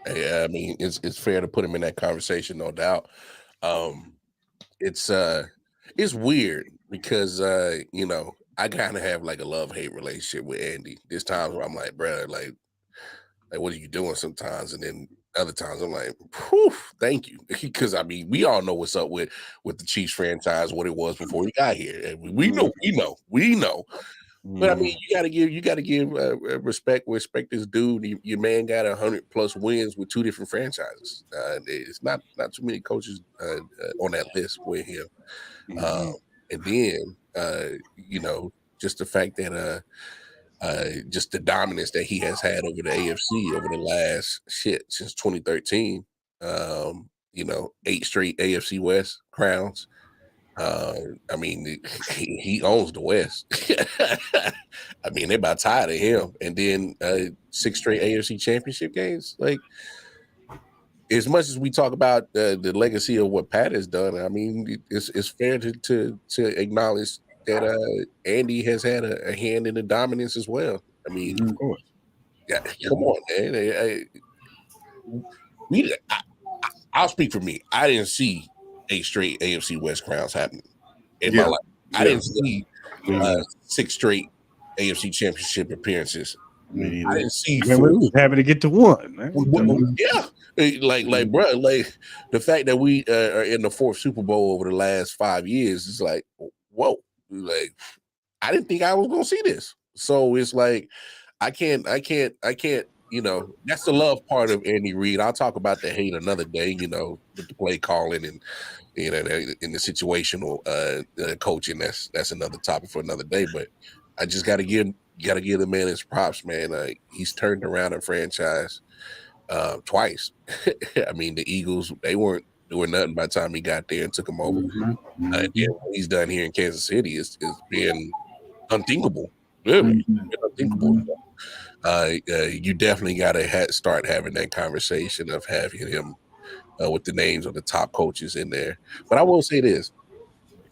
Yeah, I mean, it's fair to put him in that conversation, no doubt. It's weird because I kind of have like a love-hate relationship with Andy. There's times where I'm like, bro, like what are you doing sometimes? And then other times I'm like, whew, thank you. Because I mean, we all know what's up with the Chiefs franchise, what it was before he got here. And we know. But I mean, you gotta give respect this dude. Your man got 100+ wins with 2 different franchises. It's not too many coaches on that list with him. And then just the fact that just the dominance that he has had over the AFC over the last since 2013. 8 straight AFC West crowns. I mean, he owns the West. I mean, they're about tired of him. And then 6 straight AFC championship games. Like, as much as we talk about the legacy of what Pat has done, I mean, it's fair to acknowledge that Andy has had a hand in the dominance as well. I mean, of course. Yeah, come on, man. I'll speak for me. I didn't see 8 straight AFC West crowns happening in my life. I didn't see 6 straight AFC championship appearances. I didn't see 4. We was happy to get to 1. Man. Yeah. Like, bro, like the fact that we are in the 4th Super Bowl over the last 5 years is like, whoa. Like, I didn't think I was gonna see this. So it's like I can't, that's the love part of Andy Reid. I'll talk about the hate another day, with the play calling and in the situational coaching. That's another topic for another day. But I just gotta give the man his props, man. He's turned around a franchise twice. I mean, the Eagles, they weren't doing nothing by the time he got there and took him over. And then what he's done here in Kansas City is been unthinkable. Really, unthinkable. You definitely got to start having that conversation of having him with the names of the top coaches in there. But I will say this: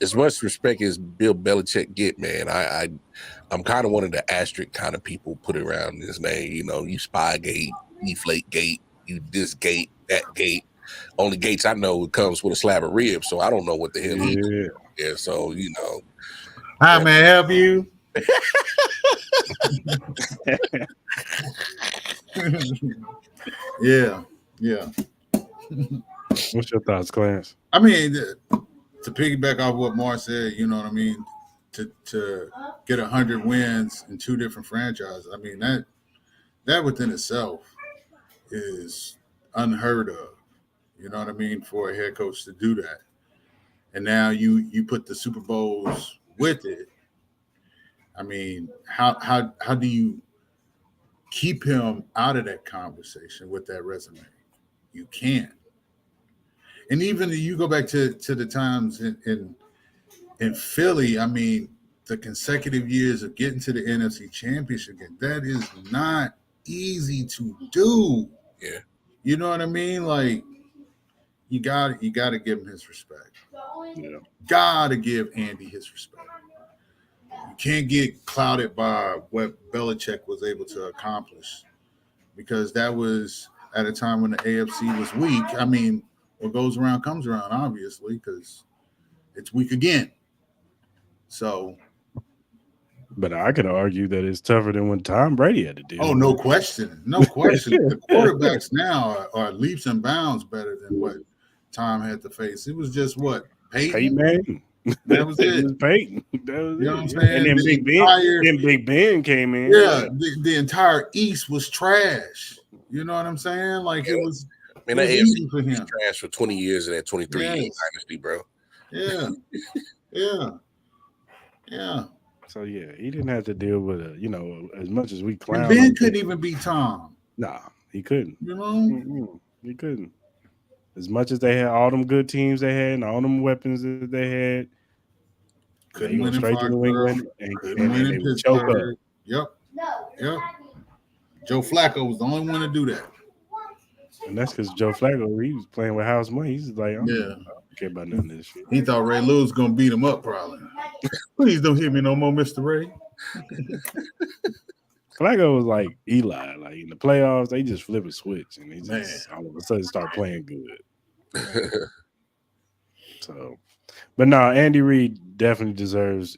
as much respect as Bill Belichick get, man, I'm kind of one of the asterisk kind of people put around his name. You Spygate, Deflate Gate, you this gate, that gate. Only gates I know comes with a slab of ribs, so I don't know what the hell he did. Yeah, so How may I help you? Yeah. What's your thoughts, Clarence? I mean, to piggyback off what Mark said, you know what I mean? To get 100 wins in 2 different franchises, I mean, that within itself is unheard of. You know what I mean? For a head coach to do that. And now you put the Super Bowls with it. I mean, how do you keep him out of that conversation with that resume. You can't. And even if you go back to the times in Philly, I mean, the consecutive years of getting to the NFC Championship game, that is not easy to do. Yeah. You know what I mean? Like, you got to give him his respect. Yeah. Got to give Andy his respect. You can't get clouded by what Belichick was able to accomplish, because that was at a time when the AFC was weak. I mean, what goes around comes around, obviously, because it's weak again. So, but I could argue that it's tougher than when Tom Brady had to deal. Oh, no question. No question. The quarterbacks now are leaps and bounds better than what Tom had to face. It was just what? Peyton Manning. That was it. It was Peyton. That was You know it. what I'm saying? And then Big Ben came in. Yeah, the entire East was trash. You know what I'm saying? Like, it was. Man, that AFC was trash for 20 years of that 23 years dynasty, bro. Yeah. Yeah. So yeah, he didn't have to deal with as much as we clown. And Ben couldn't even beat Tom. Nah, he couldn't. You know, he couldn't. As much as they had all them good teams they had and all them weapons that they had, couldn't went straight to New England and they would choke up. Yep. Joe Flacco was the only one to do that. And that's because Joe Flacco, he was playing with house money. He's like, I don't care about none of this shit. He thought Ray Lewis was gonna beat him up, probably. Please don't hit me no more, Mr. Ray. Flacco was like Eli. Like in the playoffs, they just flip a switch and they just all of a sudden start playing good. So, but no, Andy Reid definitely deserves,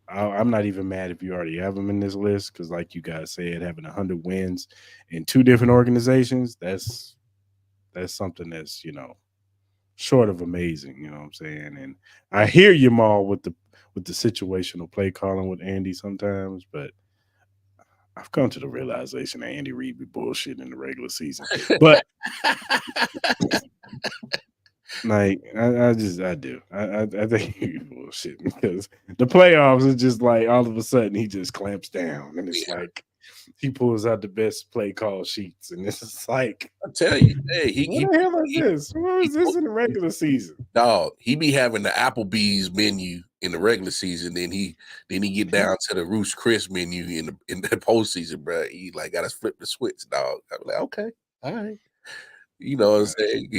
I'm not even mad if you already have him in this list, because like you guys said, having 100 wins in 2 different organizations, that's something that's, short of amazing, you know what I'm saying? And I hear you, Maul, with the situational play calling with Andy sometimes, but I've come to the realization that Andy Reid be bullshit in the regular season. But like I do. I think he bullshit, because the playoffs is just like all of a sudden he just clamps down, and it's like he pulls out the best play call sheets, and it's just like, I tell you, hey, what the hell is this? What was this in the regular season? Dog, he be having the Applebee's menu in the regular season, then he get down to the Ruth's Chris menu in the postseason, bro. He like got to flip the switch, dog. I'm like, okay, all right. You know what I'm saying?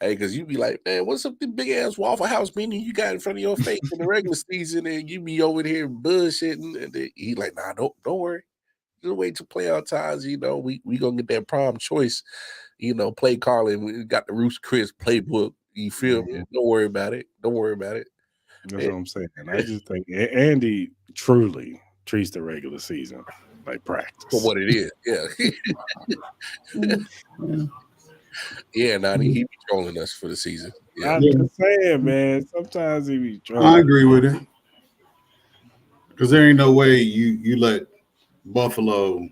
Hey, because you be like, man, what's up the big ass Waffle House menu you got in front of your face in the regular season, and you be over here bullshitting, and then he like, nah, don't worry. Just wait till playoff times, we gonna get that prime choice, play calling. We got the Ruth's Chris playbook. You feel me? Don't worry about it. That's what I'm saying. I just think Andy truly treats the regular season like practice. For what it is, yeah. He be trolling us for the season. Yeah. I'm just saying, man. Sometimes he be trolling. I agree with it, because there ain't no way you let Buffalo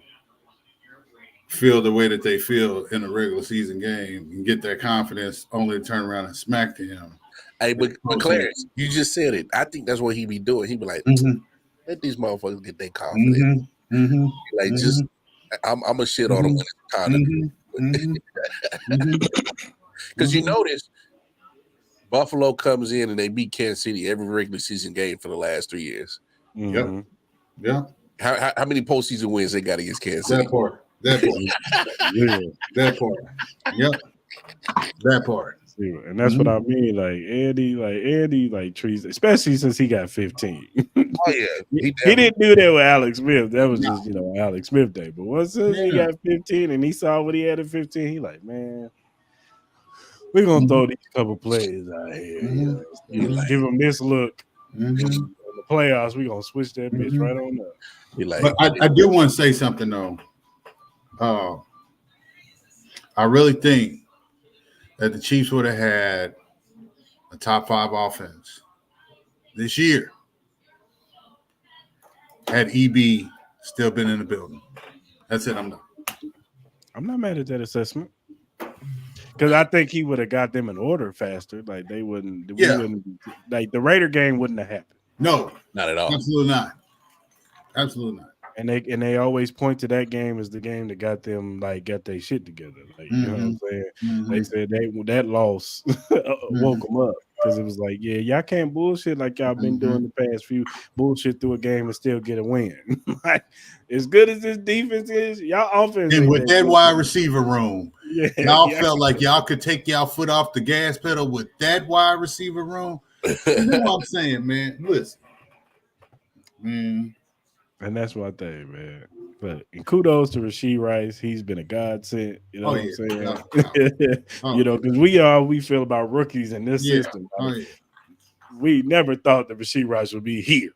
feel the way that they feel in a regular season game and get that confidence only to turn around and smack them. Hey, but Clarence, you just said it. I think that's what he be doing. He be like, let these motherfuckers get their confidence. Like, just I'm a shit on them when it's time because you notice Buffalo comes in and they beat Kansas City every regular season game for the last 3 years. Yep. Yeah. How many postseason wins they got against Kansas City? That part. That part. Yep. That part. And that's what I mean. Like Andy treats, especially since he got 15. Oh yeah. He didn't do that with Alex Smith. That was just, Alex Smith day. But once he got 15 and he saw what he had at 15, he like, man, we're gonna throw these couple plays out here. Give him this look. In the playoffs, we're gonna switch that bitch right on up. But I do want to say something though. I really think that the Chiefs would have had a top 5 offense this year had EB still been in the building. That's it. I'm not mad at that assessment, because I think he would have got them in order faster. Like they wouldn't. Like the Raider game wouldn't have happened. No, not at all. Absolutely not. And they always point to that game as the game that got them got their shit together. Like, you know what I'm saying? They said that loss woke them up because it was like, yeah, y'all can't bullshit like y'all been doing the past few, bullshit through a game and still get a win. Like, as good as this defense is, y'all offense. And with that wide receiver room, y'all felt like y'all could take y'all foot off the gas pedal with that wide receiver room. You know what I'm saying, man? Listen. And that's my thing, man. But kudos to Rashee Rice. He's been a godsend. You know what I'm saying? You know, because we feel about rookies in this system. We never thought that Rashee Rice would be here.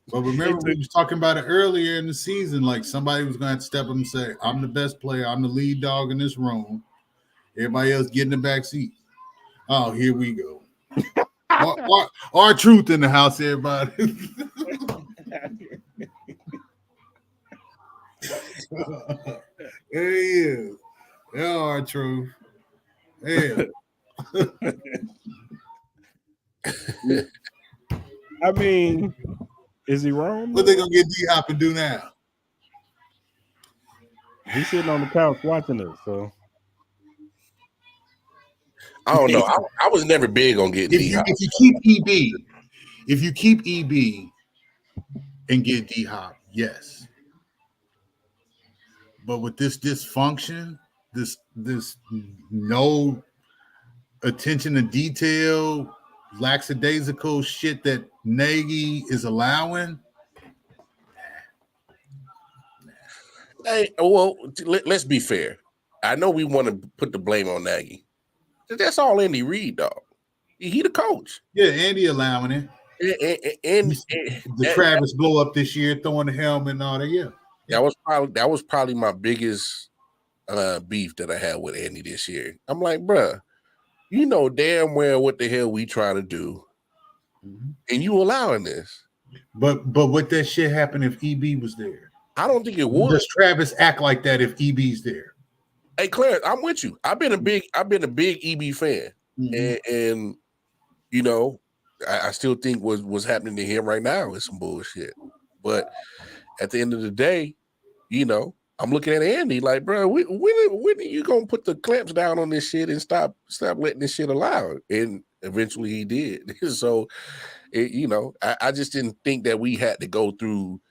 But remember, we was talking about it earlier in the season. Like somebody was going to step up and say, "I'm the best player. I'm the lead dog in this room. Everybody else get in the back seat." Oh, here we go. Our truth in the house, everybody. There he is. Yeah, our truth. Yeah. I mean, is he wrong? What they gonna get D-Hop and do now? He's sitting on the couch watching us, so I don't know. I was never big on getting D-Hop. If you keep EB and get D-Hop, yes. But with this dysfunction, this no attention to detail, lackadaisical shit that Nagy is allowing. Hey, well, let's be fair. I know we want to put the blame on Nagy. That's all Andy Reid, dog. He the coach. Yeah, Andy allowing it. And the Travis blow up this year, throwing the helmet and all that. Yeah. That was probably my biggest beef that I had with Andy this year. I'm like, bruh, you know damn well what the hell we trying to do, and you allowing this. But would that shit happen if EB was there? I don't think it would. Does Travis act like that if EB's there? Hey, Clarence, I'm with you. I've been a big EB fan, and you know, I still think what's happening to him right now is some bullshit. But at the end of the day, you know, I'm looking at Andy like, bro, when are you gonna put the clamps down on this shit and stop letting this shit allow? And eventually he did. So, you know, I just didn't think that we had to go through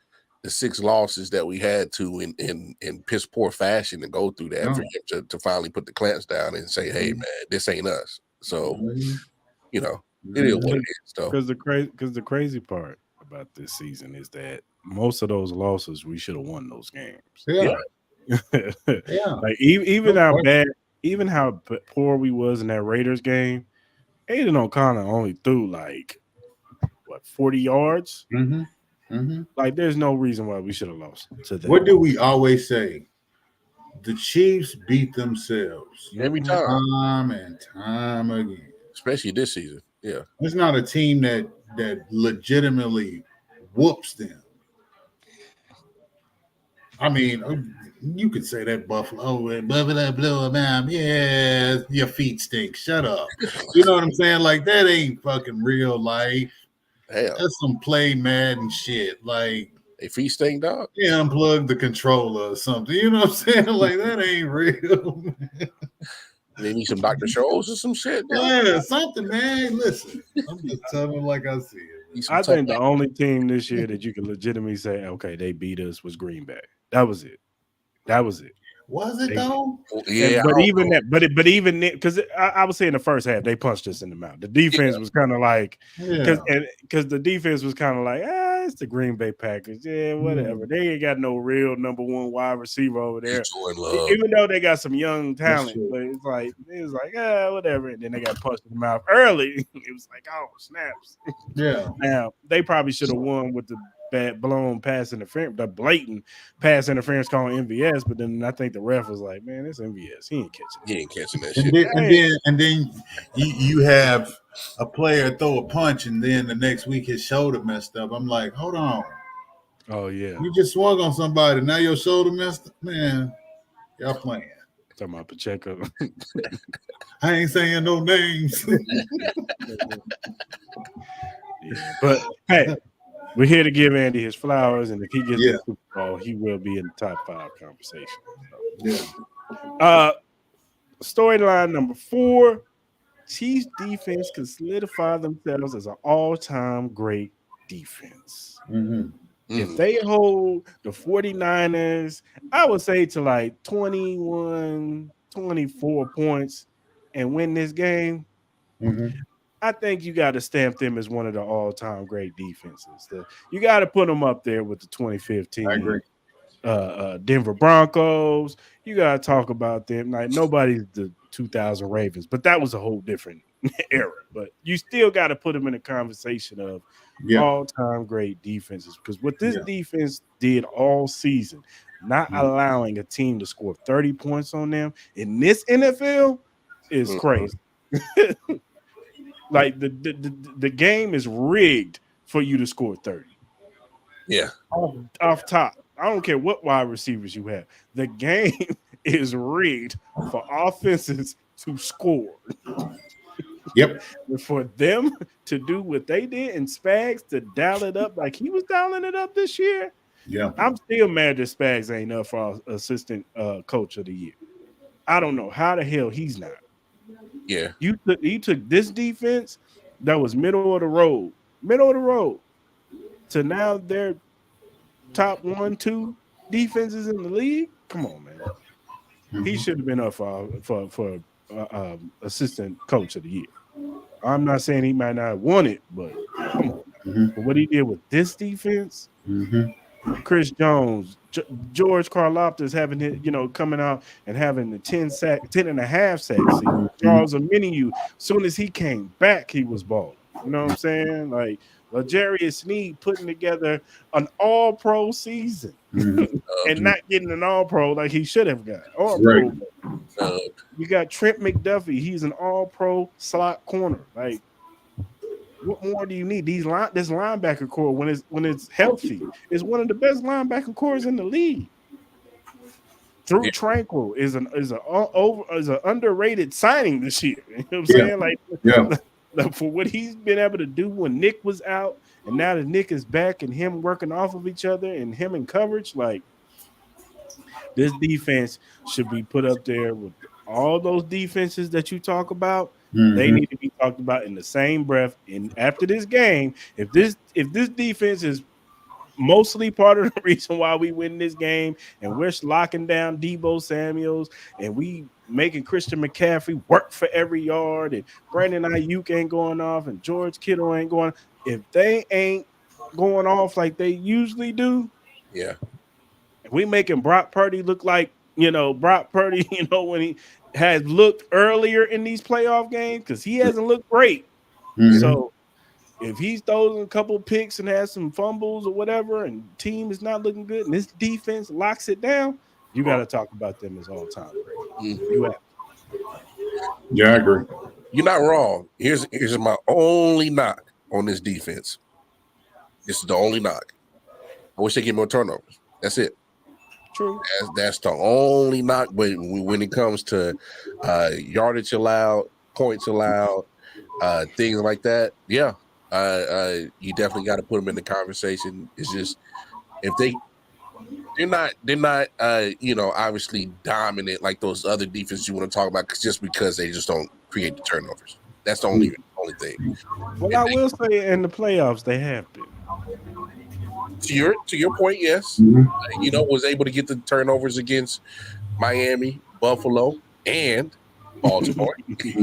the 6 losses that we had to in piss poor fashion to go through that for him to finally put the clamps down and say, hey man, this ain't us. So, you know, it is what it is. So because the crazy part about this season is that most of those losses we should have won those games. Yeah. Like even how poor we was in that Raiders game, Aiden O'Connor only threw like 40 yards. Like there's no reason why we should have lost to them. What do we always say? The Chiefs beat themselves every time and time again. Especially this season. Yeah. It's not a team that legitimately whoops them. I mean, you could say that Buffalo, blah, blah, blah, blah, yeah, your feet stink. Shut up. You know what I'm saying? Like, that ain't fucking real life. Hell. That's some play Madden shit. Like, a feet stink, dog? Yeah, unplug the controller or something. You know what I'm saying? Like, that ain't real. They need some Dr. Scholl's or some shit. Dog. Yeah, something, man. Listen, I'm just telling them like I see it. I think the only team this year that you can legitimately say, okay, they beat us was Green Bay. That was it. Was it though? Yeah, but even because I was saying the first half they punched us in the mouth. The defense was kind of like because the defense was kind of like it's the Green Bay Packers. Yeah, whatever. They ain't got no real number one wide receiver over there. Even though they got some young talent, but it was like whatever. And then they got punched in the mouth early. It was like snaps. Yeah. Now they probably should have won with the bad blown pass interference, the blatant pass interference calling MVS, but then I think the ref was like, man, it's MVS. He ain't catching that shit. And then you have a player throw a punch and then the next week his shoulder messed up. I'm like, hold on. Oh, yeah. You just swung on somebody. Now your shoulder messed up. Man, y'all playing. Talking about Pacheco. I ain't saying no names. But hey, We're here to give Andy his flowers, and if he gets Yeah. the Super Bowl, he will be in the top 5 conversation. Yeah. Storyline number 4: Chiefs defense can solidify themselves as an all-time great defense. Mm-hmm. If they hold the 49ers, I would say to like 21, 24 points and win this game, I think you got to stamp them as one of the all-time great defenses. You got to put them up there with the 2015 I agree. Denver Broncos. You got to talk about them. Like nobody's the 2000 Ravens, but that was a whole different era. But you still got to put them in a conversation of all-time great defenses, because what this defense did all season, not allowing a team to score 30 points on them in this NFL is crazy. Like the game is rigged for you to score 30. Yeah. Off top. I don't care what wide receivers you have. The game is rigged for offenses to score. Yep. For them to do what they did and Spags to dial it up like he was dialing it up this year. Yeah. I'm still mad that Spags ain't up for our assistant coach of the year. I don't know how the hell he's not. Yeah. You took this defense that was middle of the road to now they're top 1-2 defenses in the league. Come on, man. He should have been up for assistant coach of the year. I'm not saying he might not have won it, but come on. But what he did with this defense, Chris Jones, George Karlaftis having it, coming out and having the 10.5 sacks. Charles Omenihu, as soon as he came back, he was balling. You know what I'm saying? Like L'Jarius Sneed putting together an all-pro season and not getting an all-pro like he should have got. All-pro. You got Trent McDuffie. He's an all-pro slot corner. Like, what more do you need? This linebacker core, when it's healthy, is one of the best linebacker cores in the league. Drew Tranquil is an underrated signing this year. You know what I'm saying? Like, for what he's been able to do when Nick was out, and now that Nick is back and him working off of each other and him in coverage, like, this defense should be put up there with all those defenses that you talk about. They need to be talked about in the same breath. And after this game, if this defense is mostly part of the reason why we win this game, and we're locking down Deebo Samuels, and we making Christian McCaffrey work for every yard, and Brandon Ayuk ain't going off, and George Kittle ain't going. If they ain't going off like they usually do, if we making Brock Purdy look like Brock Purdy, when he has looked earlier in these playoff games, because he hasn't looked great. So if he throws a couple picks and has some fumbles or whatever, and team is not looking good, and this defense locks it down, you got to talk about them as all-time great. You have. Yeah, I agree. You're not wrong. Here's my only knock on this defense. This is the only knock. I wish they get more turnovers. That's it. True. That's the only knock. But when it comes to yardage allowed, points allowed, things like that, you definitely got to put them in the conversation. It's just if they're not obviously dominant like those other defenses you want to talk about, just because they just don't create the turnovers. That's the only thing. Well, I will say in the playoffs they have been. To your point, yes. Was able to get the turnovers against Miami, Buffalo, and Baltimore.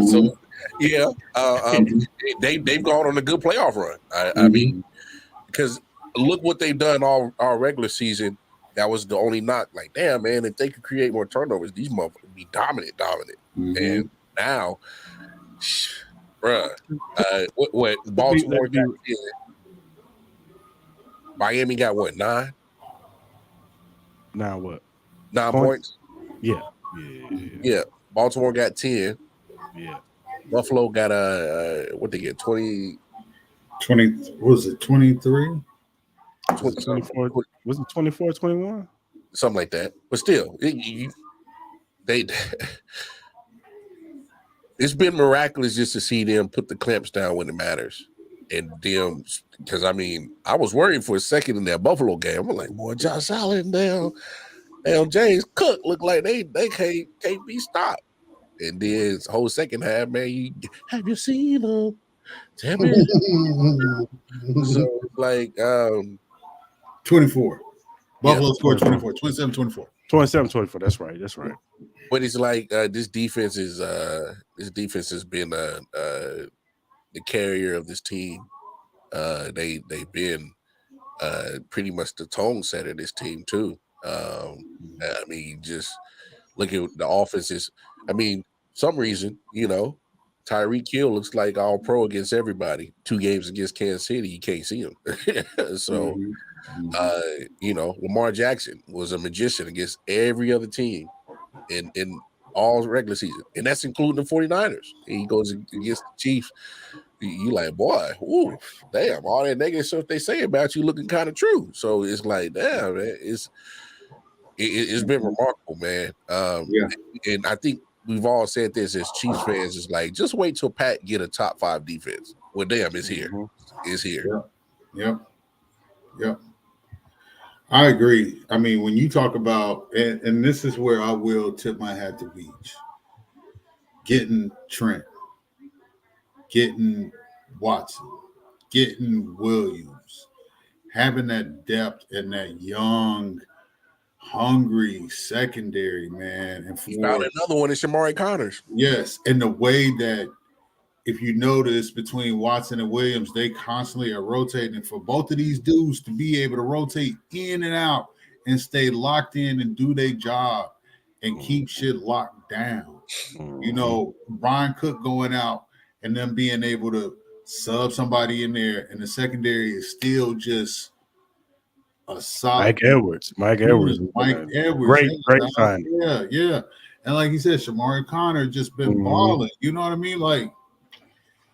So they've gone on a good playoff run. I mean, because look what they've done all regular season. That was the only knock. Like, damn, man, if they could create more turnovers, these motherfuckers would be dominant. And now, bruh, what Baltimore got? Miami got what, 9? Now what? 9 points? Yeah. Baltimore got 10. Yeah. Buffalo got what they get, 20. 20, was it 23? 24, was it 24, 21? Something like that. But still, it's been miraculous just to see them put the clamps down when it matters. and them, because I mean, I was worried for a second in that Buffalo game. I'm like, boy, Josh Allen down, James Cook look like they can't be stopped. And then whole second half, man, have you seen them? Tell me. So like 24. Buffalo yeah, scored 24, 27-24. 27-24. That's right. but it's like this defense has been the carrier of this team. They've been pretty much the tone setter of this team too. I mean, just look at the offenses. I mean, some reason, Tyreek Hill looks like all pro against everybody. 2 games against Kansas City, you can't see him. So, Lamar Jackson was a magician against every other team in all regular season, and that's including the 49ers. He goes against the Chiefs. You like, boy, ooh, damn, all that negative stuff they say about you looking kind of true. So it's like, damn, man, it's been remarkable, man. And I think we've all said this as Chiefs fans. It's like, just wait till Pat get a top 5 defense. Well, damn, it's here. It's here. Yep. I agree. I mean, when you talk about, and this is where I will tip my hat to Beach, getting Trent, getting Watson, getting Williams, having that depth and that young, hungry secondary, man. And he found another one in Shamari Connors. Yes, and the way that, if you notice, between Watson and Williams, they constantly are rotating. For both of these dudes to be able to rotate in and out and stay locked in and do their job and keep shit locked down. Brian Cook going out and them being able to sub somebody in there, and the secondary is still just a solid. Mike Edwards. Great sign. Yeah. And like you said, Shamari Connor just been balling. You know what I mean? Like,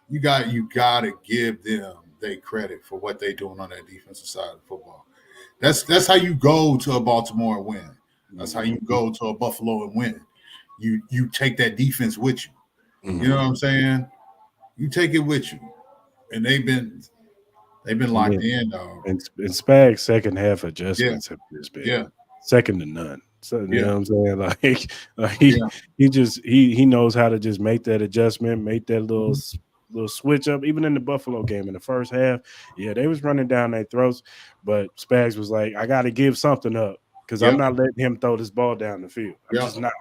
you got to give them their credit for what they're doing on that defensive side of football. That's how you go to a Baltimore and win. That's how you go to a Buffalo and win. You take that defense with you. You know what I'm saying? You take it with you. And they've been locked in, dog. And Spag's second half adjustments have just been second to none. So you know what I'm saying? He knows how to just make that adjustment, make that little switch up. Even in the Buffalo game in the first half, they was running down their throats, but Spags was like, I got to give something up because I'm not letting him throw this ball down the field. I'm just not.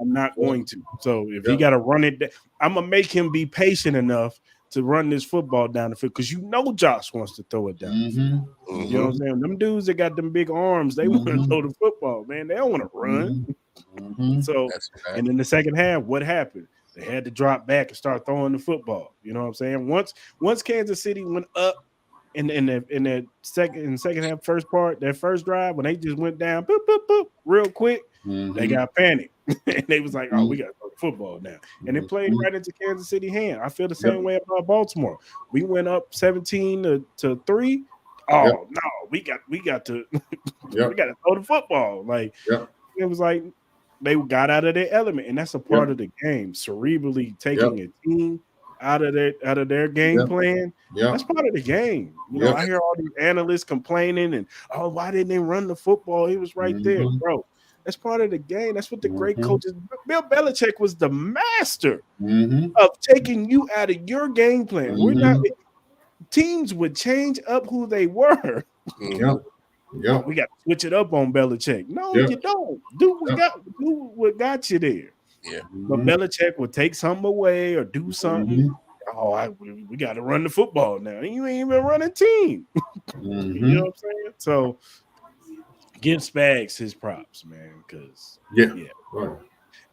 I'm not going to. So if he got to run it, I'm gonna make him be patient enough to run this football down the field, because Josh wants to throw it down the field. You know what I'm saying? Them dudes that got them big arms, they want to throw the football, man. They don't want to run. So, and in the second half, what happened? They had to drop back and start throwing the football. You know what I'm saying? Once Kansas City went up in that second half, first part, that first drive, when they just went down, boop, boop, boop, real quick, they got panicked. And they was like, oh, we got to throw the football now. And it played right into Kansas City hand. I feel the same way about Baltimore. We went up 17-3. Oh no, we got to we got to throw the football. Like it was like they got out of their element, and that's a part of the game. Cerebrally taking a team out of their game plan. That's part of the game. I hear all these analysts complaining and why didn't they run the football? He was right there, bro. That's part of the game. That's what the great coaches. Bill Belichick was the master of taking you out of your game plan. We're not. Teams would change up who they were. We got to switch it up on Belichick. No, you don't. Do what got you there. But Belichick would take something away or do something. We got to run the football now. You ain't even running team. You know what I'm saying? So give Spags his props, man. Because Right.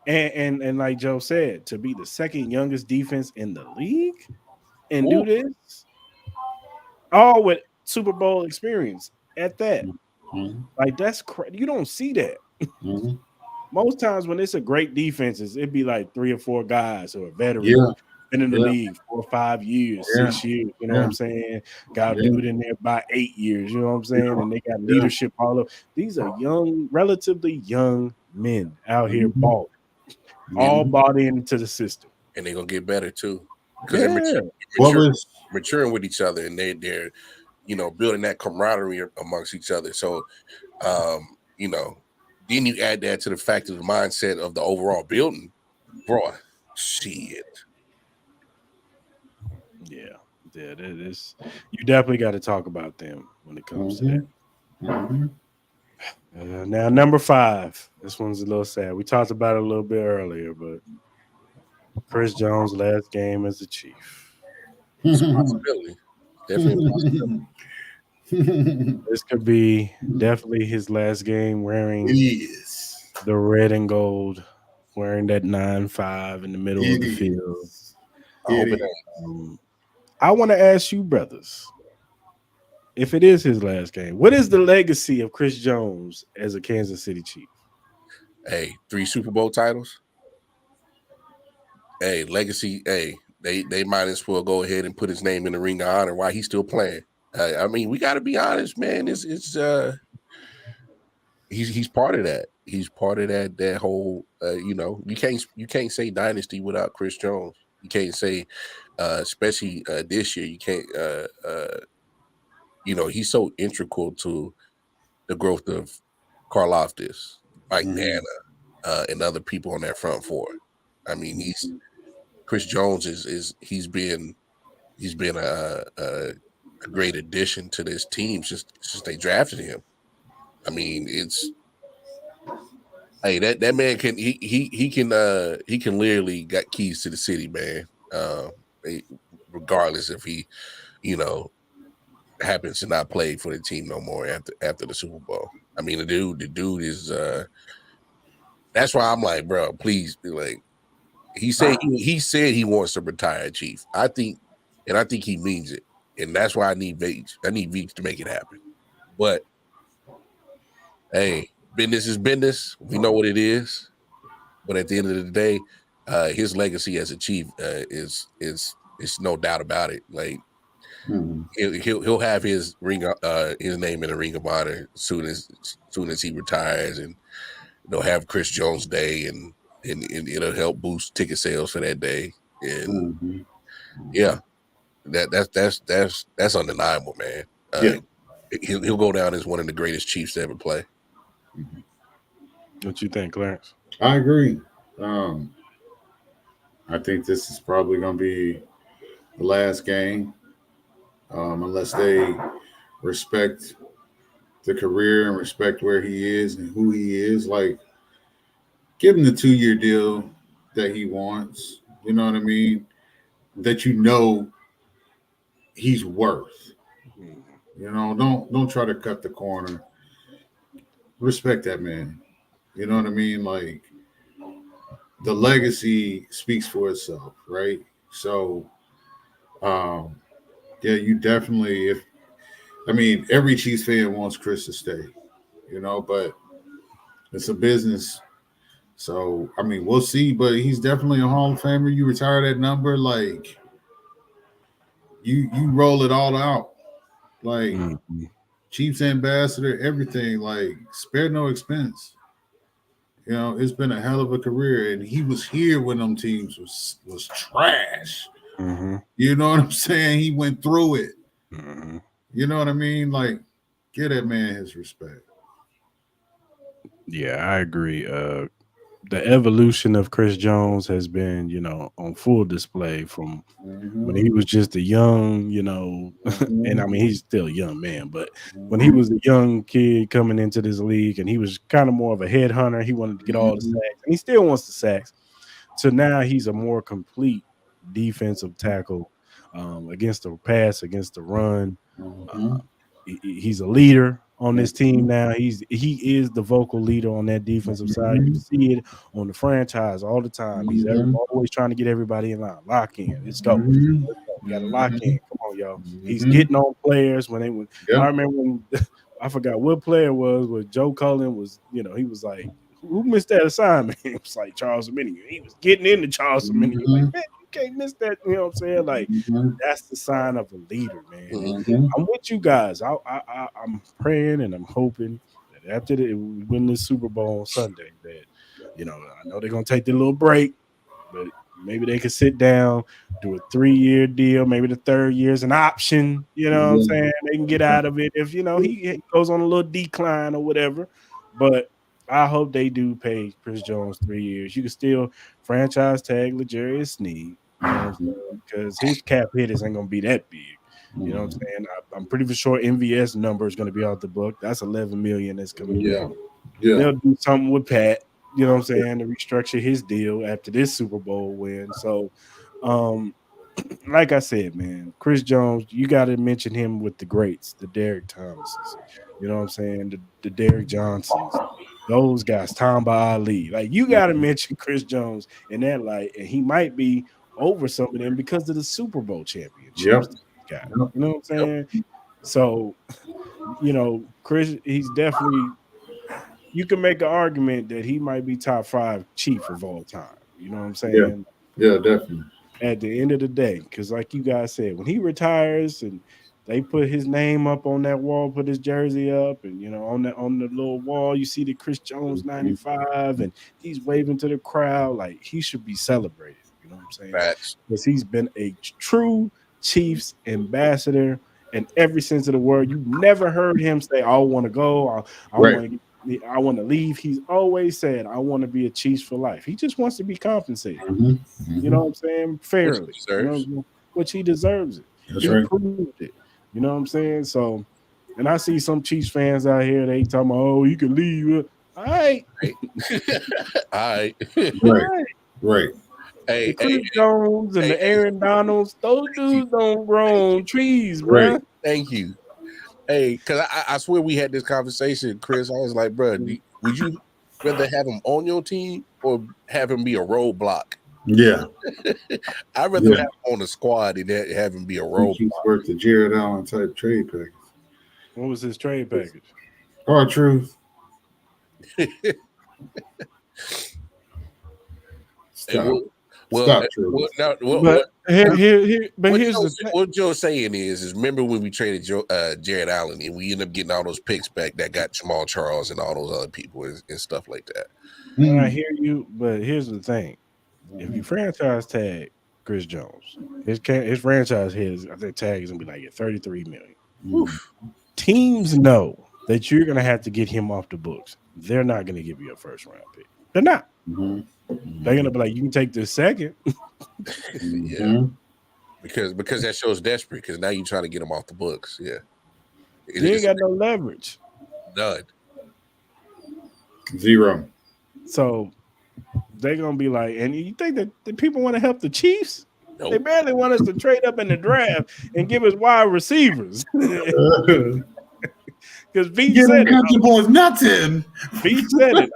And like Joe said, to be the second youngest defense in the league and do this, all with Super Bowl experience at that. Like, that's you don't see that. Most times when it's a great defense, it'd be like 3 or 4 guys who are veterans. Been in the league 4 or 5 years, 6 years, you know what I'm saying? Got a dude in there by 8 years, you know what I'm saying? And they got leadership all over. These are relatively young men out here balling, all bought into the system. And they're going to get better too. What was maturing with each other, and they're building that camaraderie amongst each other. So, then you add that to the fact of the mindset of the overall building, bro. Shit. Yeah, that is. You definitely got to talk about them when it comes to that. Now, number 5. This one's a little sad. We talked about it a little bit earlier, but Chris Jones' last game as a Chief. Responsibility. Definitely. This could be definitely his last game wearing the red and gold, wearing that 9-5 in the middle of the field. I want to ask you, brothers, if it is his last game, what is the legacy of Chris Jones as a Kansas City Chief? Hey, 3 Super Bowl titles. Hey, legacy. Hey, they might as well go ahead and put his name in the ring of honor while he's still playing. I mean, we got to be honest, man. He's part of that. He's part of that whole. You can't say dynasty without Chris Jones. You can't say, especially this year. You can't. He's so integral to the growth of Karlaftis, Mike Nana, and other people on that front four. I mean, Chris Jones he's been a great addition to this team since they drafted him. I mean, that man can he can literally got keys to the city, man. Regardless if he, happens to not play for the team no more after the Super Bowl. I mean, the dude is. That's why I'm like, bro, please, like, he said he wants to retire, Chief. I think he means it, and that's why I need Veach. I need Veach to make it happen. But hey, business is business. We know what it is. But at the end of the day, his legacy as a Chief is no doubt about it. Like, he'll have his name in the Ring of Honor soon as he retires, and they'll have Chris Jones Day, and it'll help boost ticket sales for that day. And yeah, that's undeniable, man. He'll go down as one of the greatest Chiefs to ever play. What you think, Clarence? I agree. I think this is probably going to be the last game, unless they respect the career and respect where he is and who he is. Like, give him the 2-year deal that he wants. You know what I mean? That he's worth. Don't try to cut the corner. Respect that man. You know what I mean? Like, the legacy speaks for itself, right? So, you definitely, every Chiefs fan wants Chris to stay, but it's a business. So, we'll see, but he's definitely a Hall of Famer. You retire that number, like, you roll it all out. Like, Chiefs ambassador, everything, like, spare no expense. It's been a hell of a career, and he was here when them teams was trash. You know what I'm saying? He went through it. You know what I mean? Like, give that man his respect. Yeah, I agree. The evolution of Chris Jones has been, on full display from when he was just a young, and he's still a young man, but when he was a young kid coming into this league and he was kind of more of a headhunter, he wanted to get all the sacks, and he still wants the sacks. So now he's a more complete defensive tackle against the pass, against the run. He's a leader on this team now. He is the vocal leader on that defensive side. You see it on the franchise all the time. He's always trying to get everybody in line. Lock in. Let's go. We got to lock in. Come on, y'all. He's getting on players when they I remember when I forgot what player it was, where Joe Cullen was, he was like, who missed that assignment? It was like Charles Omenihu. He was getting into Charles Omenihu. Like, man, you can't miss that. You know what I'm saying? Like, that's the sign of a leader, man. I'm with you guys. I'm praying and I'm hoping that after we win this Super Bowl on Sunday, that I know they're gonna take their little break, but Maybe they could sit down, do a 3-year deal. Maybe the third year is an option. You know what I'm saying? They can get out of it if he goes on a little decline or whatever. But I hope they do pay Chris Jones 3 years. You can still franchise tag L'Jarius Sneed, you know what I'm saying? Because his cap hit isn't going to be that big. You know what I'm saying? I'm pretty sure MVS number is going to be out the book. That's $11 million that's coming down. They'll do something with Pat, you know what I'm saying, to restructure his deal after this Super Bowl win. So, like I said, man, Chris Jones, you got to mention him with the greats, the Derek Thomases, you know what I'm saying, the Derek Johnsons, those guys, Tamba Ali. Like, you got to mention Chris Jones in that light, and he might be over some of them because of the Super Bowl championships. Guy, you know what I'm saying? So, you know, Chris, he's definitely, you can make an argument that he might be top 5 Chief of all time. You know what I'm saying? Yeah, definitely. At the end of the day, because like you guys said, when he retires and they put his name up on that wall, put his jersey up, and you know, on the little wall, you see the Chris Jones 95, and he's waving to the crowd like he should be celebrated. You know what I'm saying? Because he's been a true Chiefs ambassador in every sense of the word. You never heard him say, "I want to go," I want to leave. He's always said, "I want to be a Chiefs for life." He just wants to be compensated. You know what I'm saying? Fairly, which he deserves it. That's he right. proved it. You know what I'm saying? So, and I see some Chiefs fans out here. They talking about, "Oh, you can leave." All right, right. The Chris Jones and the Aaron Donalds, those dudes don't grow on trees, bro. Right. Thank you. Hey, because I swear we had this conversation, Chris. I was like, bro, would you rather have him on your team or have him be a roadblock? Yeah. I'd rather have him on the squad than have him be a roadblock. Worth the Jared Allen type trade package. What was his trade package? Hard truth. Stop. But here's what Joe's saying is remember when we traded Jared Allen and we ended up getting all those picks back that got Jamal Charles and all those other people and stuff like that. I hear you, but here's the thing: if you franchise tag Chris Jones, his franchise I think tag is gonna be like at $33 million. Teams know that you're gonna have to get him off the books. They're not gonna give you a first round pick. They're not. They're gonna be like, you can take this second. Because that shows desperate. Because now you're trying to get him off the books. Yeah, you ain't got no leverage. None. Zero. So they're gonna be like, and you think that the people want to help the Chiefs? Nope. They barely want us to trade up in the draft and give us wide receivers. Because V said it. Boys nothing. V said it.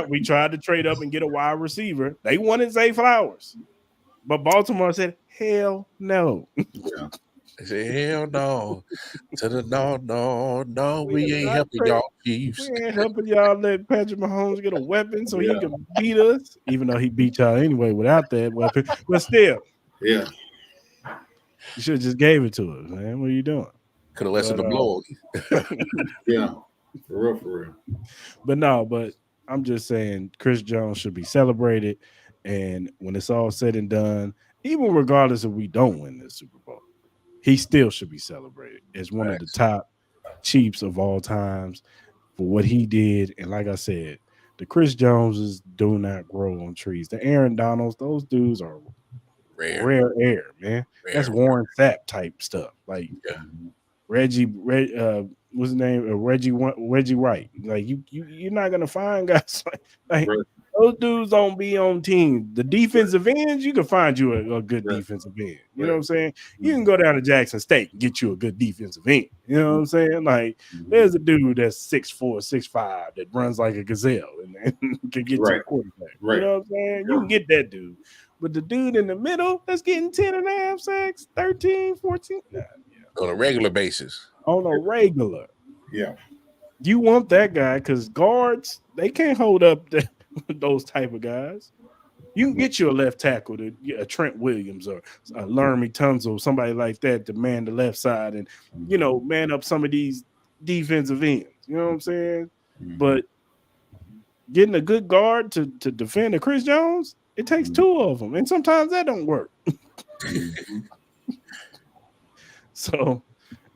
We tried to trade up and get a wide receiver. They wanted Zay Flowers, but Baltimore said, "Hell no." They said, "Hell no." To the no. We ain't helping y'all, Chiefs. We ain't helping y'all let Patrick Mahomes get a weapon so he can beat us, even though he beat y'all anyway without that weapon. But still, you should have just gave it to us, man. What are you doing? Could have lessened the blow. For real. But I'm just saying Chris Jones should be celebrated. And when it's all said and done, even regardless if we don't win this Super Bowl, he still should be celebrated as one of the top Chiefs of all times for what he did. And like I said, the Chris Joneses do not grow on trees. The Aaron Donalds, those dudes are rare air, man. That's Warren Sapp type stuff. Like Reggie, what's his name? Reggie White. Like you're not gonna find guys like those dudes don't be on teams. The defensive ends, you can find you a good defensive end. You know what I'm saying? You can go down to Jackson State and get you a good defensive end. You know what I'm saying? Like there's a dude that's 6'4", 6'5", that runs like a gazelle and can get you a quarterback. You know what I'm saying? You can get that dude. But the dude in the middle that's getting 10.5 sacks, 13, 14, on a regular basis. On a regular. Yeah. You want that guy because guards, they can't hold up those type of guys. You can get you a left tackle, a Trent Williams or a Laramie Tunzel, somebody like that to man the left side and, man up some of these defensive ends. You know what I'm saying? But getting a good guard to defend a Chris Jones, It takes two of them, and sometimes that don't work. So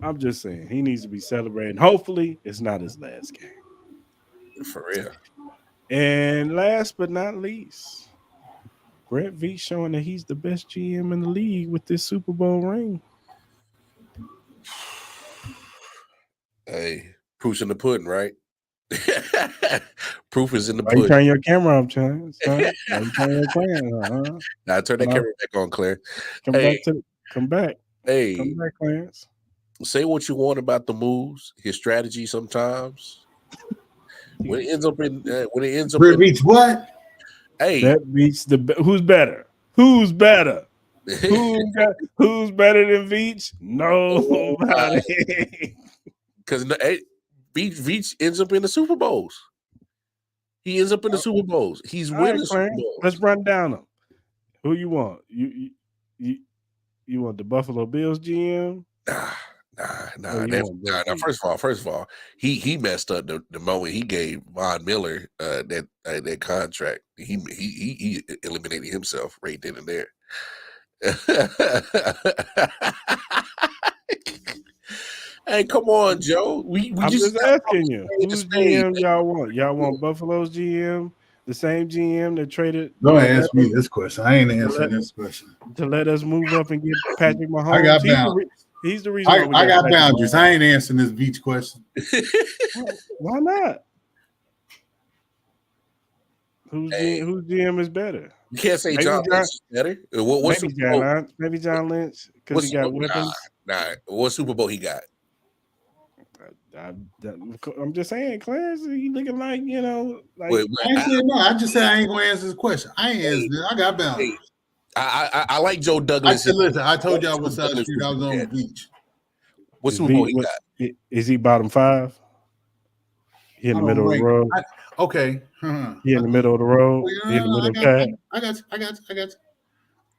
I'm just saying he needs to be celebrating. Hopefully, it's not his last game. For real. And last but not least, Brett Veach showing that he's the best GM in the league with this Super Bowl ring. Hey, proof's in the pudding, right? Proof is in the Why you pudding. turn your camera up, Chance? Why you turn your camera? Now turn that camera back on, Claire. Come back. Hey, Come back, Clarence. say what you want about the moves, his strategy sometimes. When it ends up in Brett Veach, what? Hey, that beats who's better? Who's better? Who's better than Veach? Nobody. Because Veach ends up in the Super Bowls. He ends up in the Super Bowls. He's winning Super Bowls. Let's run down them. Who you want? You want the Buffalo Bills GM? Nah. First of all, he messed up the moment he gave Von Miller that contract. He eliminated himself right then and there. Hey, come on, Joe. I'm just asking you. Whose GM y'all want? Y'all want Buffalo's GM? The same GM that traded? Don't ask me this question. I ain't answering this question. To let us move up and get Patrick Mahomes. I got boundaries. He's the reason I got boundaries. I ain't answering this Veach question. Why not? Whose GM is better? You can't say John Lynch is better. Maybe John Lynch because he got weapons. Nah. What Super Bowl he got? I'm just saying, Clarence, he looking like, like. I just said I ain't gonna answer this question. I ain't answering it. I got boundaries. I like Joe Douglas. Listen, I told y'all what side of the street I was on the beach. What Super Bowl he got? Is he bottom 5? He in the middle of the road. Okay. He in the middle of the road. He in the middle of the I got you.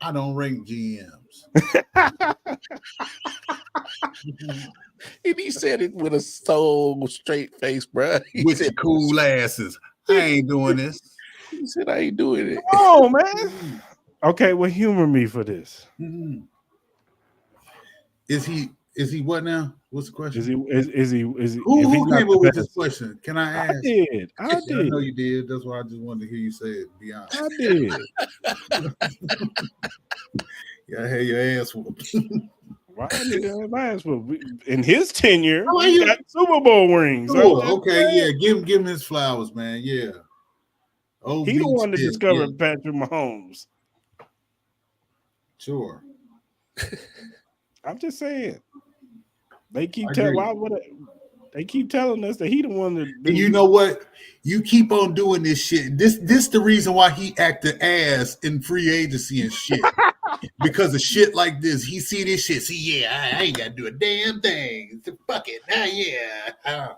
I don't rank GMs. And he said it with a so straight face, bro. With the cool asses. I ain't doing this. He said I ain't doing it. Oh man. Okay, well, humor me for this. Mm-hmm. Is he what now? What's the question? Is he who came up with this question? Can I ask? I did. I know you did. That's why I just wanted to hear you say it. Be honest. I did. Yeah, I had your ass whooped. Why I need to have my ass whooped? In his tenure, he got Super Bowl rings. Oh, okay, yeah. Give him his flowers, man. Yeah. Oh, he the one that discovered Patrick Mahomes. Sure. I'm just saying. They keep telling. They keep telling us that he the one that. And you know what? You keep on doing this shit. This the reason why he acted ass in free agency and shit. Because of shit like this, he see this shit. See, yeah, I ain't got to do a damn thing. Fuck it. Now, yeah.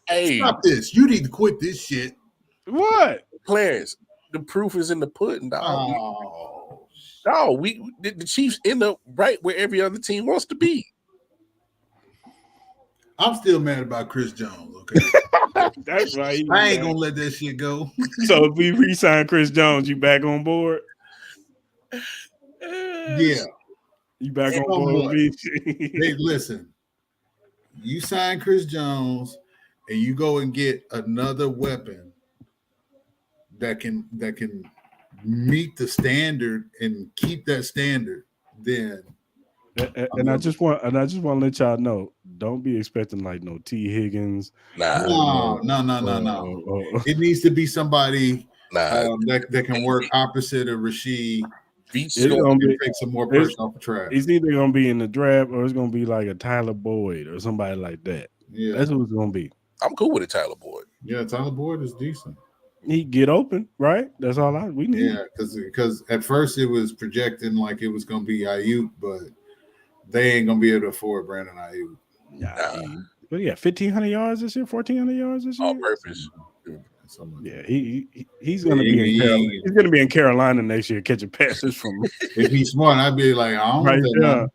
Hey, stop this. You need to quit this shit. What? Clarence, the proof is in the pudding, dog. Oh. No, the Chiefs end up right where every other team wants to be. I'm still mad about Chris Jones, okay? That's right. I ain't gonna let that shit go. So if we re-sign Chris Jones, you back on board? Yeah. You back on board? Hey, listen. You sign Chris Jones and you go and get another weapon that can meet the standard and keep that standard, then and I just want to let y'all know, don't be expecting like no T. Higgins. No. It needs to be somebody that can work opposite of Rasheed. It's going to take some more person off the track. It's either going to be in the draft or it's going to be like a Tyler Boyd or somebody like that. Yeah, that's who it's going to be. I'm cool with it, Tyler Boyd. Yeah, Tyler Boyd is decent. He get open, right? That's all we need. Yeah, because at first it was projecting like it was going to be Ayuk, but they ain't going to be able to afford Brandon Ayuk. But yeah, 1,500 yards this year, 1,400 yards this year. All purpose. Yeah, he's gonna be in Carolina. He's gonna be in Carolina next year catching passes from. If he's smart, I'd be like, I don't want that money.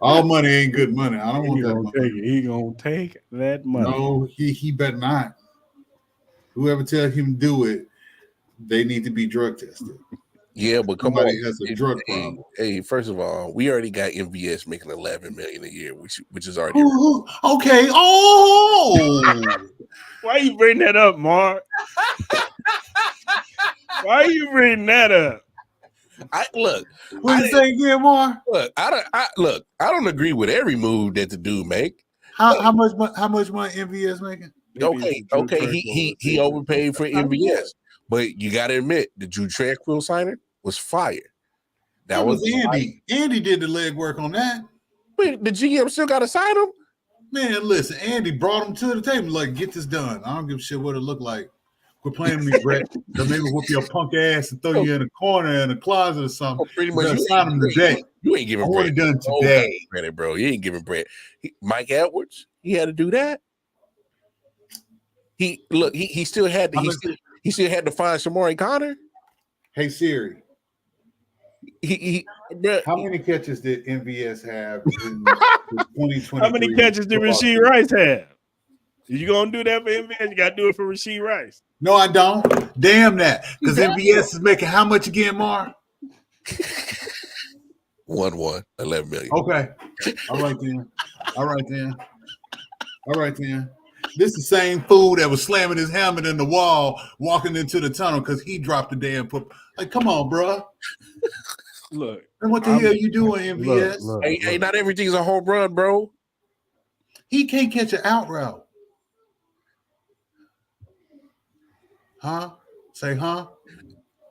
All money ain't good money. I don't want that money. He gonna take that money. No, he better not. Whoever tells him to do it, they need to be drug tested. Yeah, but come Somebody on. has a drug problem. Hey, first of all, we already got MVS making $11 million a year, which is already okay. Oh, Why you bring that up, Mark? Why you bring that up? What you say again, Mar? I don't agree with every move that the dude make. How much money MVS making? Okay, he overpaid for MVS, but you got to admit the Drew Tranquil signing was fire. That was Andy. Andy did the legwork on that. Wait, the GM still got to sign him? Man, listen, Andy brought him to the table like, get this done. I don't give a shit what it looked like. Quit playing with me, Brett. They'll maybe whoop your punk ass and throw you in a corner in a closet or something. Pretty much, you sign him today. You ain't giving Brett done today, credit, bro. You ain't giving Brett. Mike Edwards, he had to do that. He still had to. He still had to find Shamari Connor. Hey Siri. Bro, how many catches did MVS have in 2020? How many catches did Rasheed Rice have? You gonna do that for MVS? You gotta do it for Rasheed Rice. No, I don't. Damn that. Because MVS is making how much again, Mar? 11 million. Okay. All right then. This is the same fool that was slamming his helmet in the wall, walking into the tunnel because he dropped the damn poop. Like, come on, bro. Look. And what the hell you doing, MVS? Hey, not everything's a home run, bro. He can't catch an out route. Huh? Say, huh?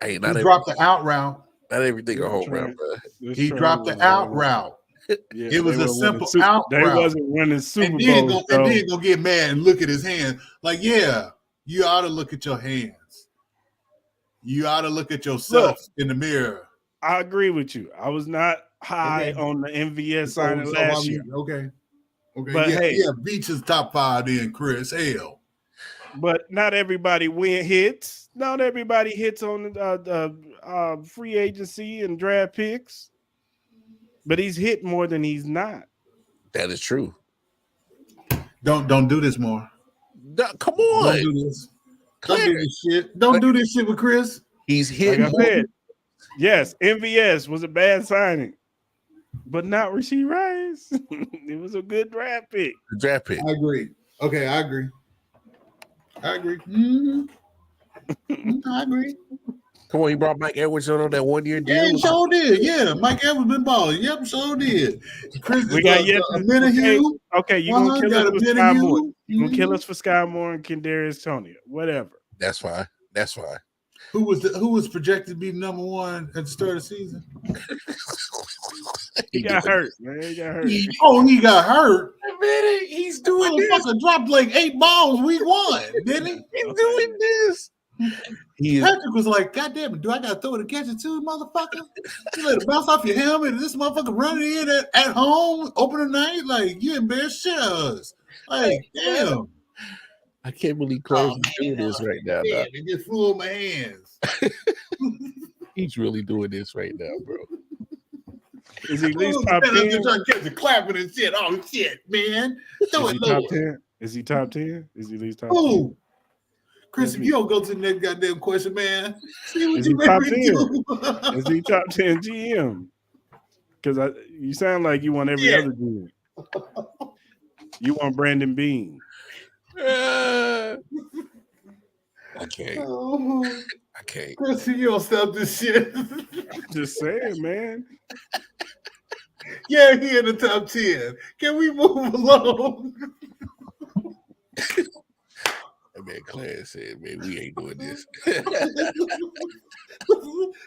Hey, he dropped the out route. Not everything a home run, bro. He dropped the out route. Yeah, it was a simple out route. They wasn't running Super Bowl. And then gonna get mad and look at his hands. Like, yeah, you ought to look at your hands. You ought to look at yourself in the mirror. I agree with you. I was not high on the MVS signing last year. Okay. But Beach is top 5 then, Chris. Hell. But not everybody hits. Not everybody hits on the free agency and draft picks. But he's hit more than he's not. That is true. Don't do this more. Come on. Don't do this. Don't do this shit. Don't do this shit with Chris. He's hit. Like I said, yes, MVS was a bad signing, but not Rasheed Rice. It was a good draft pick. I agree. Okay, I agree. Mm-hmm. I agree. Come on, he brought Mike Edwards on that 1 year deal. Yeah, he sure did. Yeah, Mike Edwards been balling. Yep, sure did. Chris, we got a minute here. Okay, you're gonna kill us for Sky Moore. You're gonna kill us for Sky Moore and Kadarius Toney. Whatever. That's fine. Who was projected to be number 1 at the start of the season? He got hurt, man. He got hurt. He got hurt. Man, he's doing this. Motherfucker dropped like 8 balls week 1, didn't he? He's doing this. Patrick was like, God damn it, do I gotta throw it to catch it too, motherfucker? You let it bounce off your helmet and this motherfucker running in at home, opening night, like you embarrassed shit us. Like, damn. I can't believe Close is doing this right now. It just flew in my hands. He's really doing this right now, bro. Is he at least top 10? I'm trying to catch the clapping and shit. Oh shit, man. Throw it top 10? Is he top 10? Is he at least top 10? Chris, if you don't go to the next goddamn question, man. See what Is you he top make me 10? do. Is he top 10 GM? Because you sound like you want every other GM. You want Brandon Bean. I can't. Chris, you don't stop this shit. Just saying, man. Yeah, he in the top 10. Can we move along? That man Clarence said, man, we ain't doing this.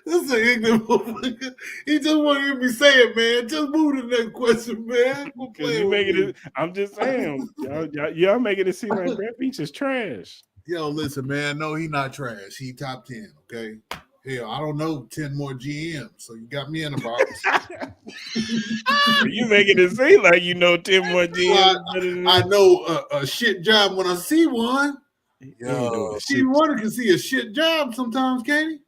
This is an ignorant motherfucker. He just want to hear me say it, man. Just move to the next question, man. You making it, I'm just saying, y'all making it seem like Brett Beach is trash. Yo, listen, man. No, he not trash. He top 10, okay? Hell, I don't know 10 more GMs, so you got me in the box. You making it seem like you know 10 more GMs. I know a shit job when I see one. Yo, Steve Wonder can see a shit job sometimes, can't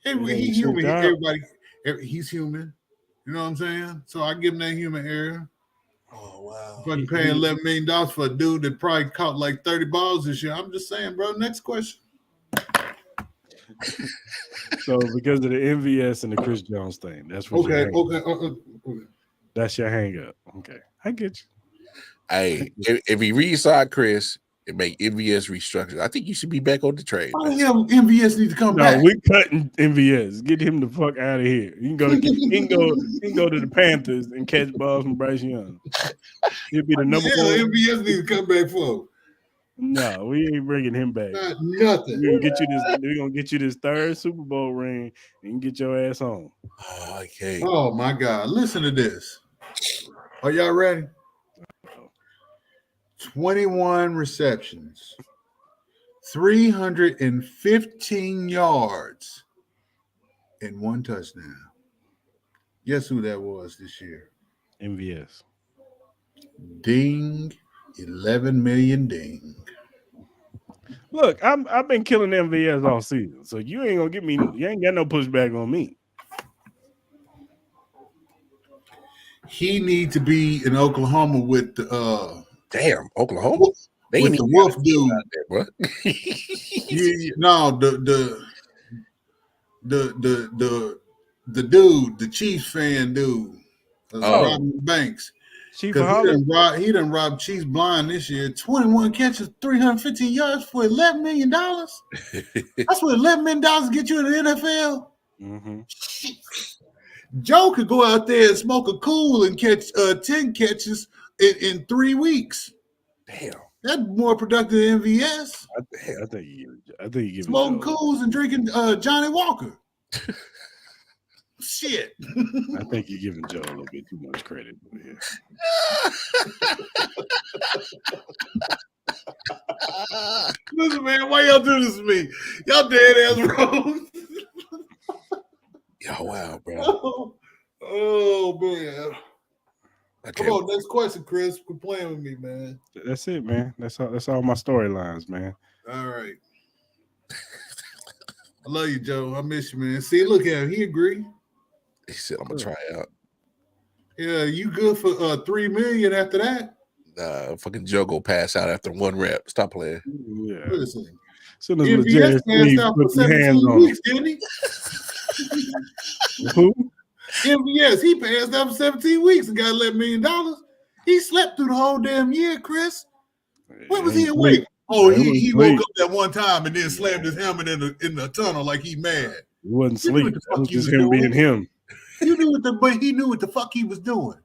he? He's human. He's human. You know what I'm saying? So I give him that human error. Oh, wow. Fucking paying $11 million for a dude that probably caught like 30 balls this year. I'm just saying, bro. Next question. So because of the MVS and the Chris Jones thing, that's what. Okay. That's your hang up. Okay, I get you. Hey, if he re-signed Chris and make MVS restructure, I think you should be back on the trade. Why the hell MVS needs to come back? No, we cutting MVS. Get him the fuck out of here. He can go to the Panthers and catch balls from Bryce Young. He'll be the number one. MVS needs to come back for. No, we ain't bringing him back. Not nothing. We're gonna get you this third Super Bowl ring and get your ass home. Oh, okay. Oh my God! Listen to this. Are y'all ready? 21 receptions, 315 yards, and 1 touchdown. Guess who that was this year? MVS. Ding, 11 million ding. Look, I've been killing MVS all season, so you ain't gonna get me. You ain't got no pushback on me. He need to be in Oklahoma with the Damn, Oklahoma. They with ain't the even Wolf got a dude. out there, bro. No, the dude, the Chiefs fan dude, Robin Banks. Because he done robbed Chiefs blind this year. 21 catches, 315 yards for $11 million. That's what $11 million get you in the NFL. Mm-hmm. Joe could go out there and smoke a cool and catch 10 catches in 3 weeks. Damn, that's more productive than MVS. I think you give smoking cools and drinking Johnny Walker. Shit. I think you're giving Joe a little bit too much credit. Yeah. Listen, man, why y'all do this to me? Y'all dead ass wrong. Yo, wow, bro. Oh man. Come on, next question, Chris. Quit playing with me, man. That's it, man. That's all my storylines, man. All right. I love you, Joe. I miss you, man. See, look at him. He agree. He said, "I'm gonna try out." Yeah, you good for $3 million after that? Nah, fucking Joe go pass out after 1 rep. Stop playing. Yeah. Listen. Soon as MVS passed out for 17 weeks, didn't he? Who? MVS, he passed out for 17 weeks and got $11 million. He slept through the whole damn year, Chris. When was he awake? Oh, he woke up that one time and then slammed his helmet in the tunnel like he mad. He wasn't asleep. That was just him being him. You knew but he knew what the fuck he was doing.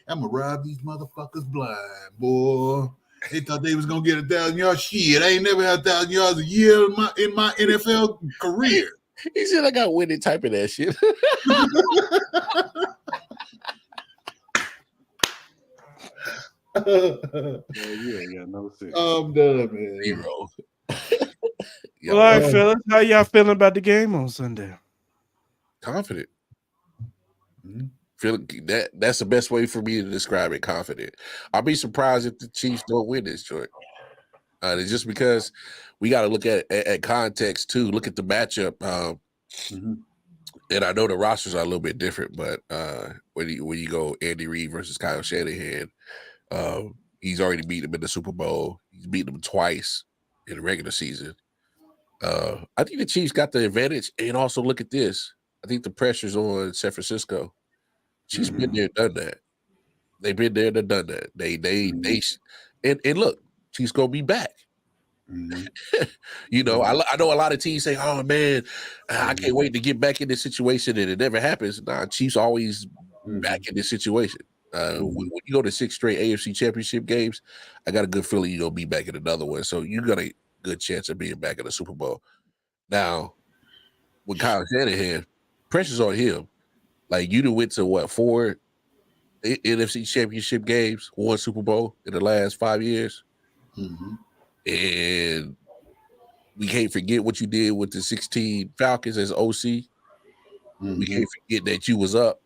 I'm gonna rob these motherfuckers blind, boy. They thought they was gonna get 1,000 yards. Shit, I ain't never had 1,000 yards a year in my NFL career. He said I got winning type of that shit. Yeah, no sense. I'm done, man. 0. All right, fellas. How y'all feeling about the game on Sunday? Confident. Feel that's the best way for me to describe it. Confident. I'll be surprised if the Chiefs don't win this joint. It's just because we got to look at context too. Look at the matchup. And I know the rosters are a little bit different, but when you go Andy Reid versus Kyle Shanahan, he's already beat him in the Super Bowl. He's beaten him twice in the regular season. I think the Chiefs got the advantage, and also look at this. I think the pressure's on San Francisco. Chiefs been there, done that. They've been there, and done that. They and look, Chiefs gonna be back. You know, I know a lot of teams say, "Oh man, I can't wait to get back in this situation," and it never happens. Nah, Chiefs always back in this situation. When you go to 6 straight AFC Championship games, I got a good feeling you're gonna be back in another one. So you got a good chance of being back in the Super Bowl. Now, with Kyle Shanahan, pressure's on him. Like you done went to 4 NFC Championship games, 1 Super Bowl in the last 5 years. And we can't forget what you did with the 16 Falcons as OC. We can't forget that you was up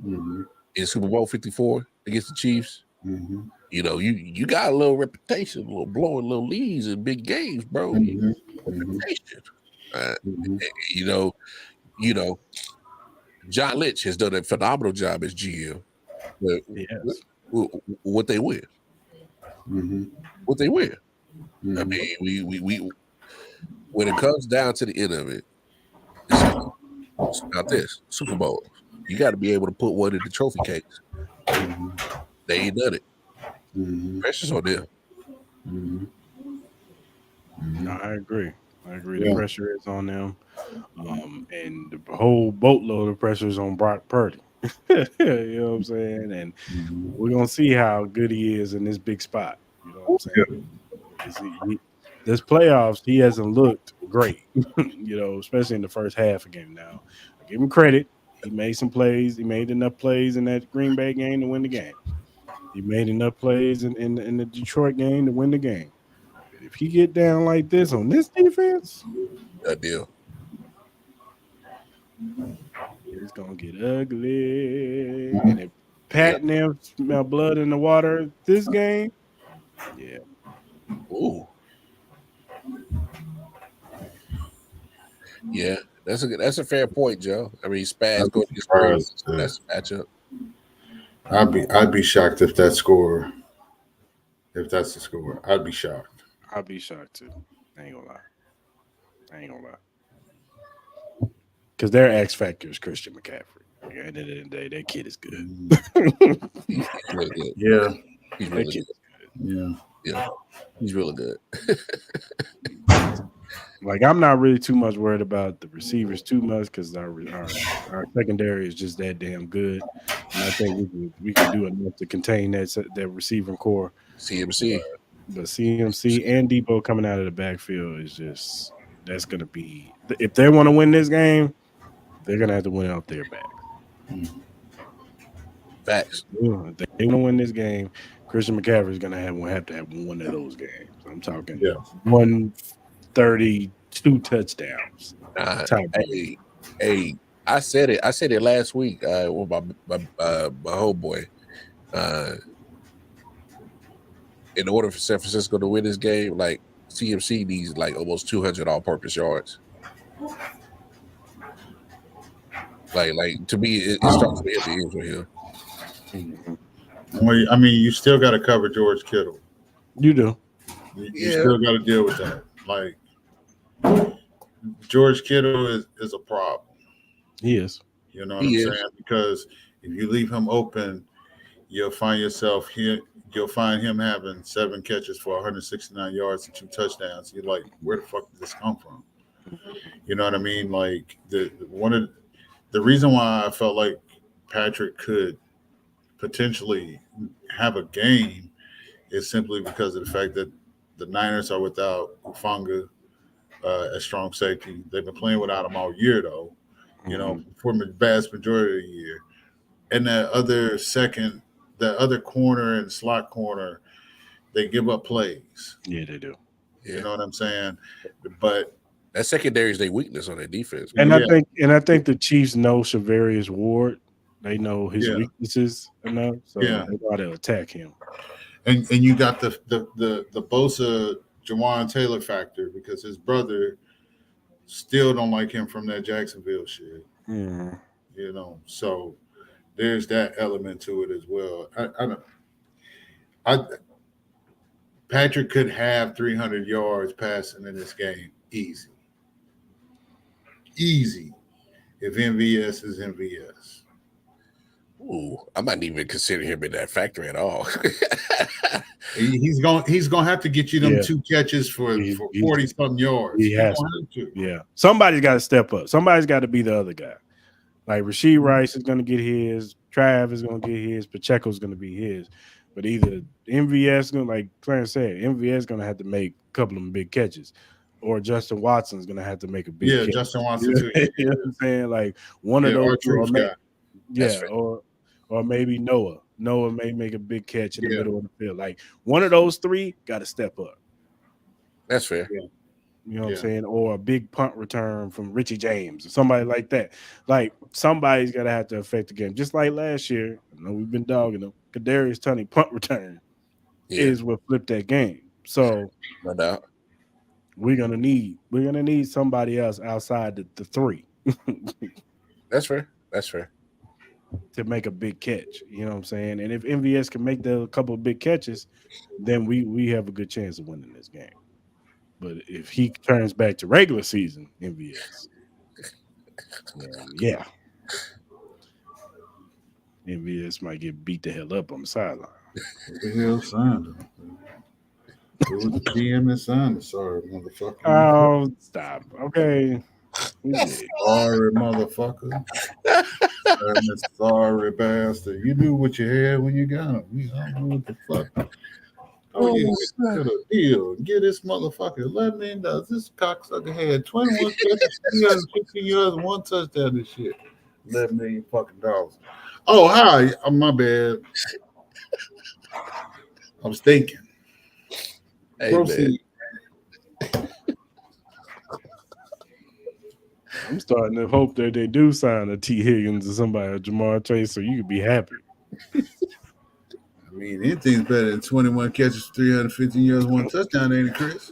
in Super Bowl 54 against the Chiefs. You know, you got a little reputation, a little blowing little leads in big games, bro. Reputation. You know, John Lynch has done a phenomenal job as GM. But what they win? What they win? I mean, we when it comes down to the end of it, Now this Super Bowl, you got to be able to put one in the trophy case. They ain't done it. Pressure's on them. No, I agree. The pressure is on them, and the whole boatload of pressure is on Brock Purdy. You know what I'm saying? And we're gonna see how good he is in this big spot. You know what I'm saying? This playoffs, he hasn't looked great. You know, especially in the first half of the game. Now, I give him credit. He made some plays. He made enough plays in that Green Bay game to win the game. He made enough plays in the Detroit game to win the game. If he get down like this on this defense, That deal. it's gonna get ugly. And if Pat and them smell blood in the water this game, yeah. Ooh. Yeah, that's a fair point, Joe. I mean, Spaz going to get surprised. That's a matchup. I'd be shocked if that's the score. I'd be shocked. I'll be shocked too. I ain't gonna lie. Because their X factor is Christian McCaffrey. At the end of the day, that kid is good. He's really good. Yeah, he's really good. Yeah, he's really good. Like, I'm not really too much worried about the receivers too much because our secondary is just that damn good, and I think we can do enough to contain that receiving core. CMC. But CMC and Depot coming out of the backfield is just that's going to be – if they want to win this game, they're going to have to win it off their back. Facts. If they want to win this game, Christian McCaffrey is going to have to have one of those games. I'm talking 132 touchdowns. Hey, I said it last week with my homeboy. In order for San Francisco to win this game, like CMC needs like almost 200 all-purpose yards. Like to me, it starts with the ends with him. Well, I mean, you still got to cover George Kittle. You do. You still got to deal with that. Like George Kittle is a problem. He is. You know what I'm saying? Because if you leave him open, you'll find him having 7 catches for 169 yards and 2 touchdowns. You're like, where the fuck did this come from? You know what I mean? Like the reason why I felt like Patrick could potentially have a game is simply because of the fact that the Niners are without Ufanga as strong safety. They've been playing without him all year, though. You know, for the vast majority of the year. And that other corner and slot corner, they give up plays. Yeah, they do. Yeah. You know what I'm saying? But that secondary is their weakness on their defense. And I think the Chiefs know Shavarius Ward. They know his weaknesses enough, so they got to attack him. And you got the Bosa Jawan Taylor factor because his brother still don't like him from that Jacksonville shit. Mm-hmm. You know, so there's that element to it as well. Patrick could have 300 yards passing in this game easy if MVS is MVS. Ooh, I'm not even considering him in that factor at all. He's gonna have to get you them 2 catches for 40-something yards. He has to. Yeah, somebody's got to step up. Somebody's got to be the other guy. Like Rashee Rice is going to get his, Trav is going to get his, Pacheco's going to be his. But either MVS going, like Clarence said, MVS is going to have to make a couple of big catches, or Justin Watson's going to have to make a big catch. Yeah, Justin Watson too. You know what I'm saying? Like one of those two. Or maybe Noah. Noah may make a big catch in the middle of the field. Like one of those 3 got to step up. That's fair. Yeah. You know what I'm saying? Or a big punt return from Richie James or somebody like that. Like somebody's got to have to affect the game. Just like last year, I know we've been dogging them. Kadarius Toney punt return is what flipped that game. So no doubt. We're gonna need somebody else outside the 3. That's fair. To make a big catch. You know what I'm saying? And if MVS can make a couple of big catches, then we have a good chance of winning this game. But if he turns back to regular season MVS, Yeah. MVS might get beat the hell up on the sideline. What the hell signed him? It was the GM that signed it. Sorry, motherfucker. Oh, stop. Okay. Sorry, motherfucker. Sorry, bastard. You knew what you had when you got him. You don't know what the fuck. Oh, yeah, to the deal. Get this motherfucker $11 million. This cocksucker had 21 catches, 350 yards, and 1 touchdown. This shit. $11 million fucking dollars. Oh, hi. Oh, my bad. I was thinking. Hey, Proceed. I'm starting to hope that they do sign a T. Higgins or somebody, or Jamar Chase, so you could be happy. I mean, anything's better than 21 catches, 315 yards, 1 touchdown, ain't it, Chris?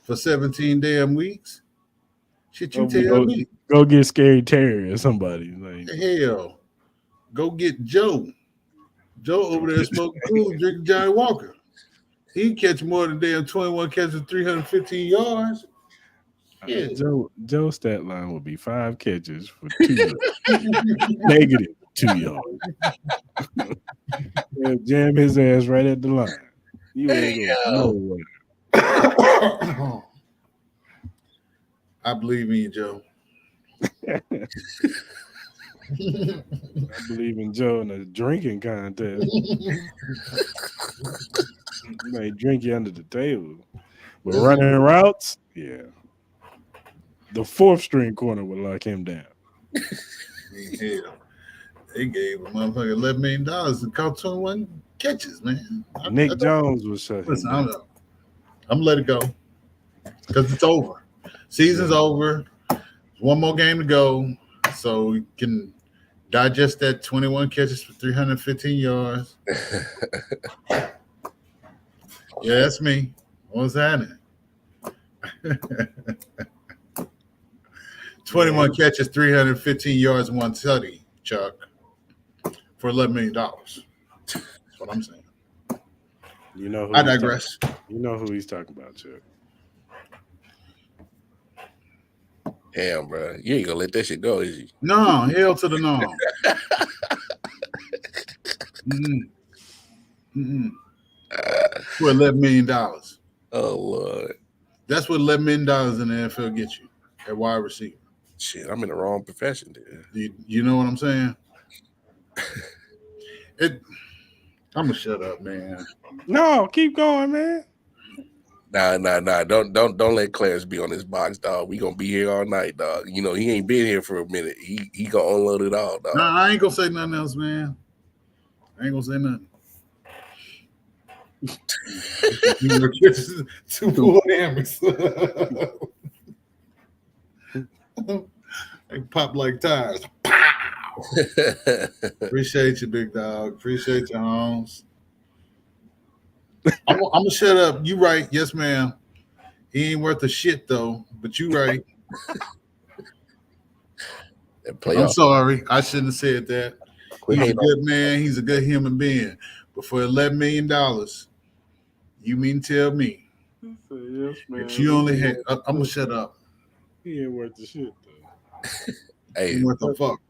For 17 damn weeks. Shit, you tell me. Go get Scary Terry or somebody. Like, hell, go get Joe. Joe over there smoking cool, drinking Johnny Walker. He catch more than damn 21 catches, 315 yards. Yeah. Joe stat line would be 5 catches for 2 yards. Negative 2 yards. Yeah, jam his ass right at the line. You ain't going nowhere. I believe in you, Joe. I believe in Joe in a drinking contest. He might drink you under the table. But running routes, yeah. The 4th string corner would lock him down. Hell, they gave a motherfucker $11 million and caught 21 catches, man. Nick Jones was shut. Listen, I'm gonna let it go because it's over. Season's over. One more game to go, so we can digest that 21 catches for 315 yards. Yeah, that's me. What's happening? 21 catches, 315 yards, 1 tutty, Chuck, for $11 million. That's what I'm saying. You know who I digress. You know who he's talking about, Chuck. Damn, bro. You ain't gonna let that shit go, is you? No, hell to the no. For $11 million. Oh, Lord. That's what $11 million in the NFL gets you at wide receiver. Shit, I'm in the wrong profession, dude. You know what I'm saying? I'm gonna shut up, man. No, keep going, man. Nah. Don't let Clarence be on this box, dog. We gonna be here all night, dog. You know, he ain't been here for a minute. He gonna unload it all, dog. Nah, I ain't gonna say nothing else, man. I ain't gonna say nothing. 2 more hammers. They pop like tires. Pow! Appreciate you, big dog. Appreciate you, Holmes. I'm gonna shut up. You right. Yes, ma'am. He ain't worth a shit though, but you right. I'm sorry. I shouldn't have said that. He's a good man. He's a good human being. But for $11 million, you mean tell me Yes, man. that you only had? I'm gonna shut up. He ain't worth the shit though. Hey, What the fuck?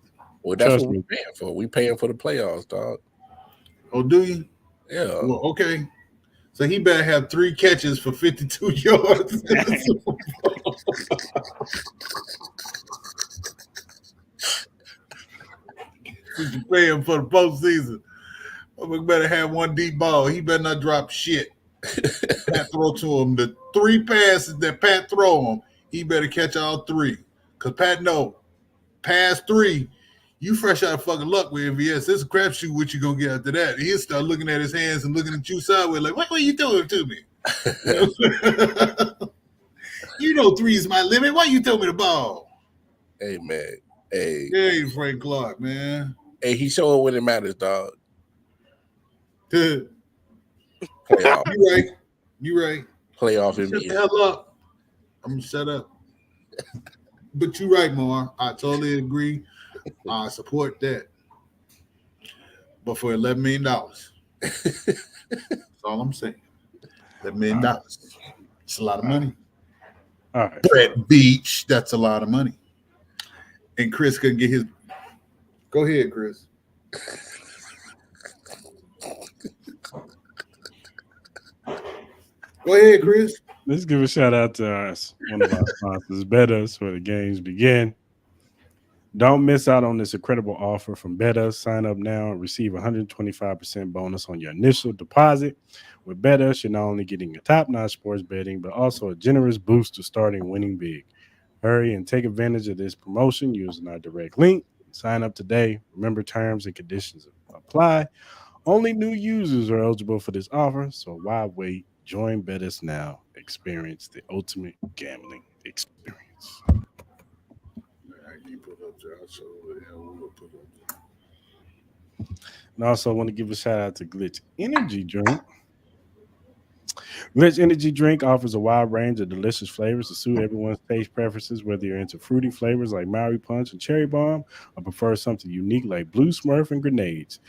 Well, that's what we're paying for. We paying for the playoffs, dog. Oh, do you? Yeah. Well, okay. So he better have 3 catches for 52 yards. Since you pay him for the postseason, we better have 1 deep ball. He better not drop shit. Pat throw to him. The 3 passes that Pat throw him, he better catch all 3. Because Pat know, past 3, you fresh out of fucking luck with MVS. It's a crapshoot what you going to get after that. He'll start looking at his hands and looking at you sideways like, what are you doing to me? You know 3 is my limit. Why you throw me the ball? Hey, man. Hey. Hey, Frank Clark, man. Hey, he showing when it matters, dog. Playoff. You right. Playoff Shut NBA. the hell up. I'm going to shut up. But you right, Mar. I totally agree. I support that. But for $11 million, that's all I'm saying. $11 million. It's a lot of money. All right. Brett Beach, that's a lot of money. and Chris couldn't get his. Go ahead, Chris. Go ahead, Chris. Let's give a shout out to one of our sponsors, BetUs, where the games begin. Don't miss out on this incredible offer from BetUs. Sign up now and receive 125% bonus on your initial deposit. With BetUs, you're not only getting a top-notch sports betting, but also a generous boost to starting winning big. Hurry and take advantage of this promotion using our direct link. Sign up today. Remember, terms and conditions apply. Only new users are eligible for this offer, so why wait? Join BetUs now. Experience the ultimate gambling experience. And also, I want to give a shout out to Glitch Energy Drink. Glitch Energy Drink offers a wide range of delicious flavors to suit everyone's taste preferences, whether you're into fruity flavors like Maui Punch and Cherry Bomb, or prefer something unique like Blue Smurf and Grenades.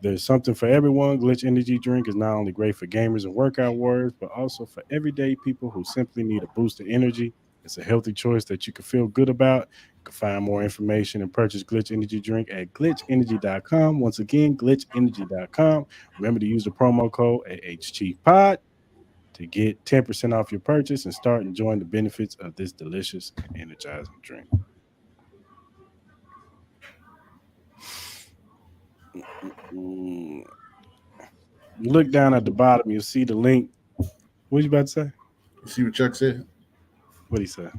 There's something for everyone. Glitch Energy Drink is not only great for gamers and workout warriors, but also for everyday people who simply need a boost of energy. It's a healthy choice that you can feel good about. You can find more information and purchase Glitch Energy Drink at glitchenergy.com. Once again, glitchenergy.com. Remember to use the promo code AHChiefPod to get 10% off your purchase and start enjoying the benefits of this delicious and energizing drink. You look down at the bottom, you'll see the link. What you about to say? You see what Chuck said? What he say?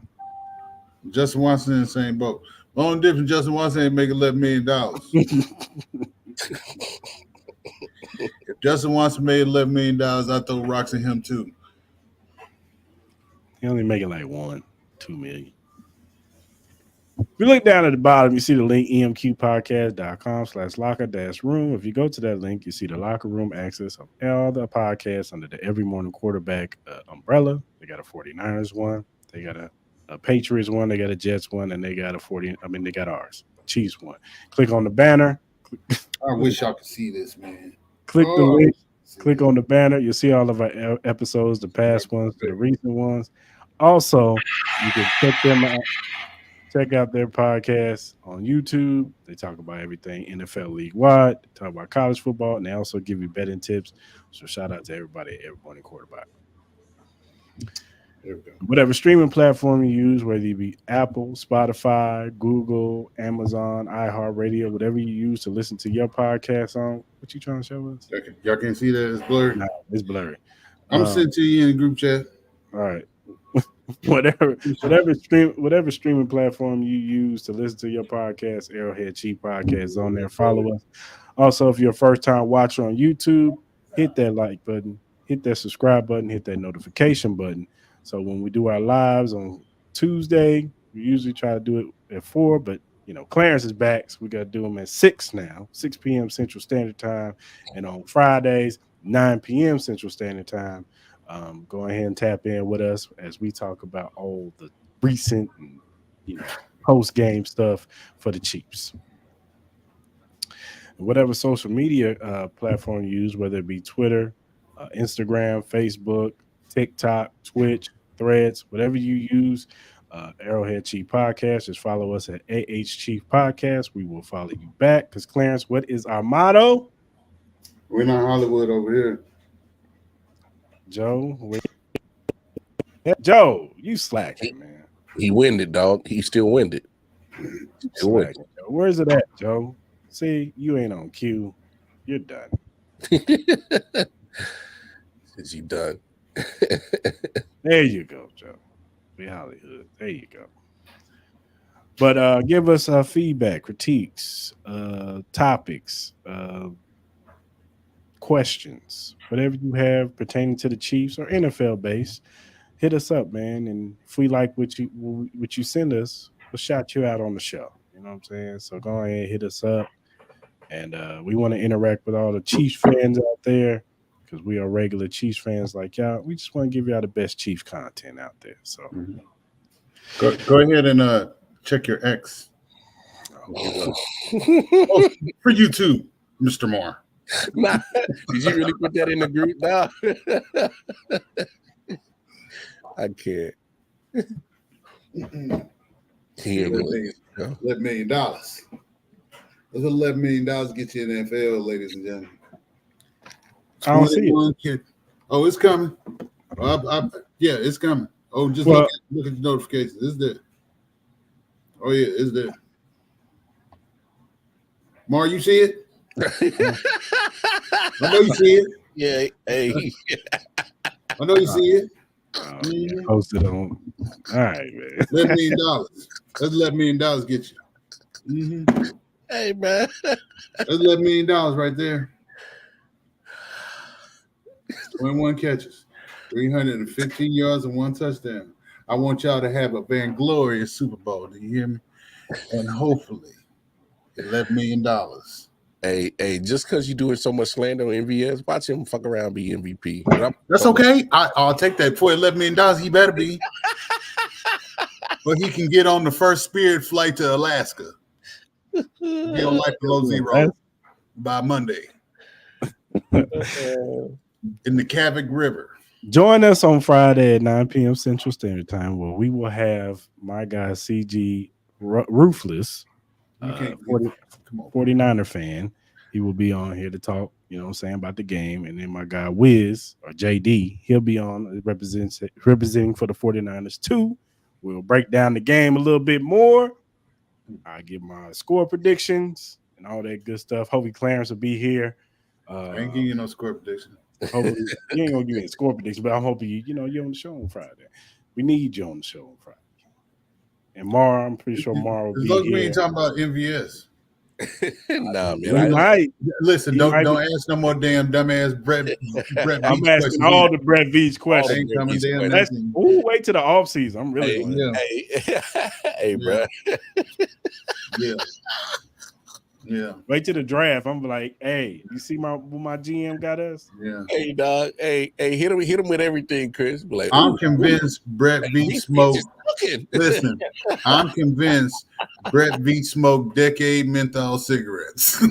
Justin Watson in the same boat. The only difference, Justin Watson ain't make $11 million. If Justin Watson made $11 million, I'd throw rocks at him too. He only making like 1-2 million. If you look down at the bottom, you see the link emqpodcast.com/locker-room. If you go to that link, you see the locker room access of all the podcasts under the Every Morning Quarterback umbrella. They got a 49ers one. They got a Patriots one. They got a Jets one. And they got they got ours. Chiefs one. Click on the banner. I wish y'all could see this, man. Click the link. Click on the banner. You'll see all of our episodes, the past ones to the recent ones. Also, you can check them out. Check out their podcast on YouTube. They talk about everything NFL league wide. They talk about college football, and they also give you betting tips. So shout out to everybody at Every Morning Quarterback. Whatever streaming platform you use, whether you be Apple, Spotify, Google, Amazon, iHeartRadio, whatever you use to listen to your podcast on. What you trying to show us? Y'all can't see that? It's blurry? No, it's blurry. I'm sending to you in the group chat. All right. whatever streaming platform you use to listen to your podcast, Arrowhead Chief Podcast is on there. Follow us. Also, if you're a first-time watcher on YouTube, hit that like button, hit that subscribe button, hit that notification button. So when we do our lives on Tuesday, we usually try to do it at 4, but Clarence is back, so we got to do them at 6 now, 6 p.m. Central Standard Time, and on Fridays, 9 p.m. Central Standard Time. Go ahead and tap in with us as we talk about all the recent and post-game stuff for the Chiefs. Whatever social media platform you use, whether it be Twitter, Instagram, Facebook, TikTok, Twitch, Threads, whatever you use, Arrowhead Chief Podcast, just follow us at AH Chief Podcast. We will follow you back. Because Clarence, what is our motto? We're not Hollywood over here. Joe, you slacking, man. He winded, dog. He still winded. Where's it at, Joe? See, you ain't on cue. You're done. Is he done? There you go, Joe. Be Hollywood. There you go. But give us feedback, critiques, topics, questions, whatever you have pertaining to the Chiefs or NFL base. Hit us up, man. And if we like what you send us, we'll shout you out on the show. You know what I'm saying? So go ahead, hit us up. And we want to interact with all the Chiefs fans out there because we are regular Chiefs fans like y'all. We just want to give y'all the best Chiefs content out there. So go ahead and check your X. For you too, Mr. Moore. Nah, did you really put that in the group now? I can't. Yeah, $11 million. Does $11 million get you in the NFL, ladies and gentlemen? I don't see it. Kid. Oh, it's coming. Yeah, it's coming. Oh, just look at the notifications. It's there. Oh yeah, it's there. Mar, you see it? I know you see it. Yeah, hey. I know you see it. Posted on. All right, man. $11 million. That's $11 million get you. Mm-hmm. Hey, man. That's $11 million right there. 21 catches, 315 yards, and 1 touchdown. I want y'all to have a vainglorious Super Bowl. Do you hear me? And hopefully, $11 million. Hey, just because you're doing so much slander on MVS, watch him fuck around be MVP. That's okay. I'll take that for $11 million. He better be. But he can get on the first Spirit flight to Alaska. Be on like below zero by Monday. In the Kavik River. Join us on Friday at 9 p.m. Central Standard Time, where we will have my guy CG Ruthless, 49er fan. He will be on here to talk, you know what I'm saying, about the game. And then my guy Wiz, or JD, he'll be on representing for the 49ers too. We'll break down the game a little bit more. I give my score predictions and all that good stuff. Hopefully Clarence will be here. I ain't giving you no score prediction. Hopefully, you ain't gonna give me a score prediction, but I'm hoping you're on the show on Friday. We need you on the show on Friday. And Mara, I'm pretty sure Mara will be here. We ain't talking about MVS. Nah, man. Listen, don't ask no more damn dumbass Brett I'm asking all the Brett Veach questions. Wait till the off season. I'm really hey, bro. Yeah. Wait till the draft. I'm like, hey, you see what my GM got us? Yeah. Hey, dog. Hey, hit him with everything, Chris. Like, I'm convinced Brett Veach smoked. Listen, I'm convinced Brett Veach smoked decade menthol cigarettes.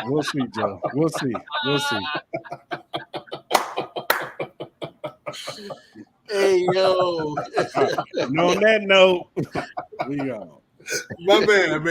We'll see, Joe. We'll see. Hey, yo. And on that note, we go. My man.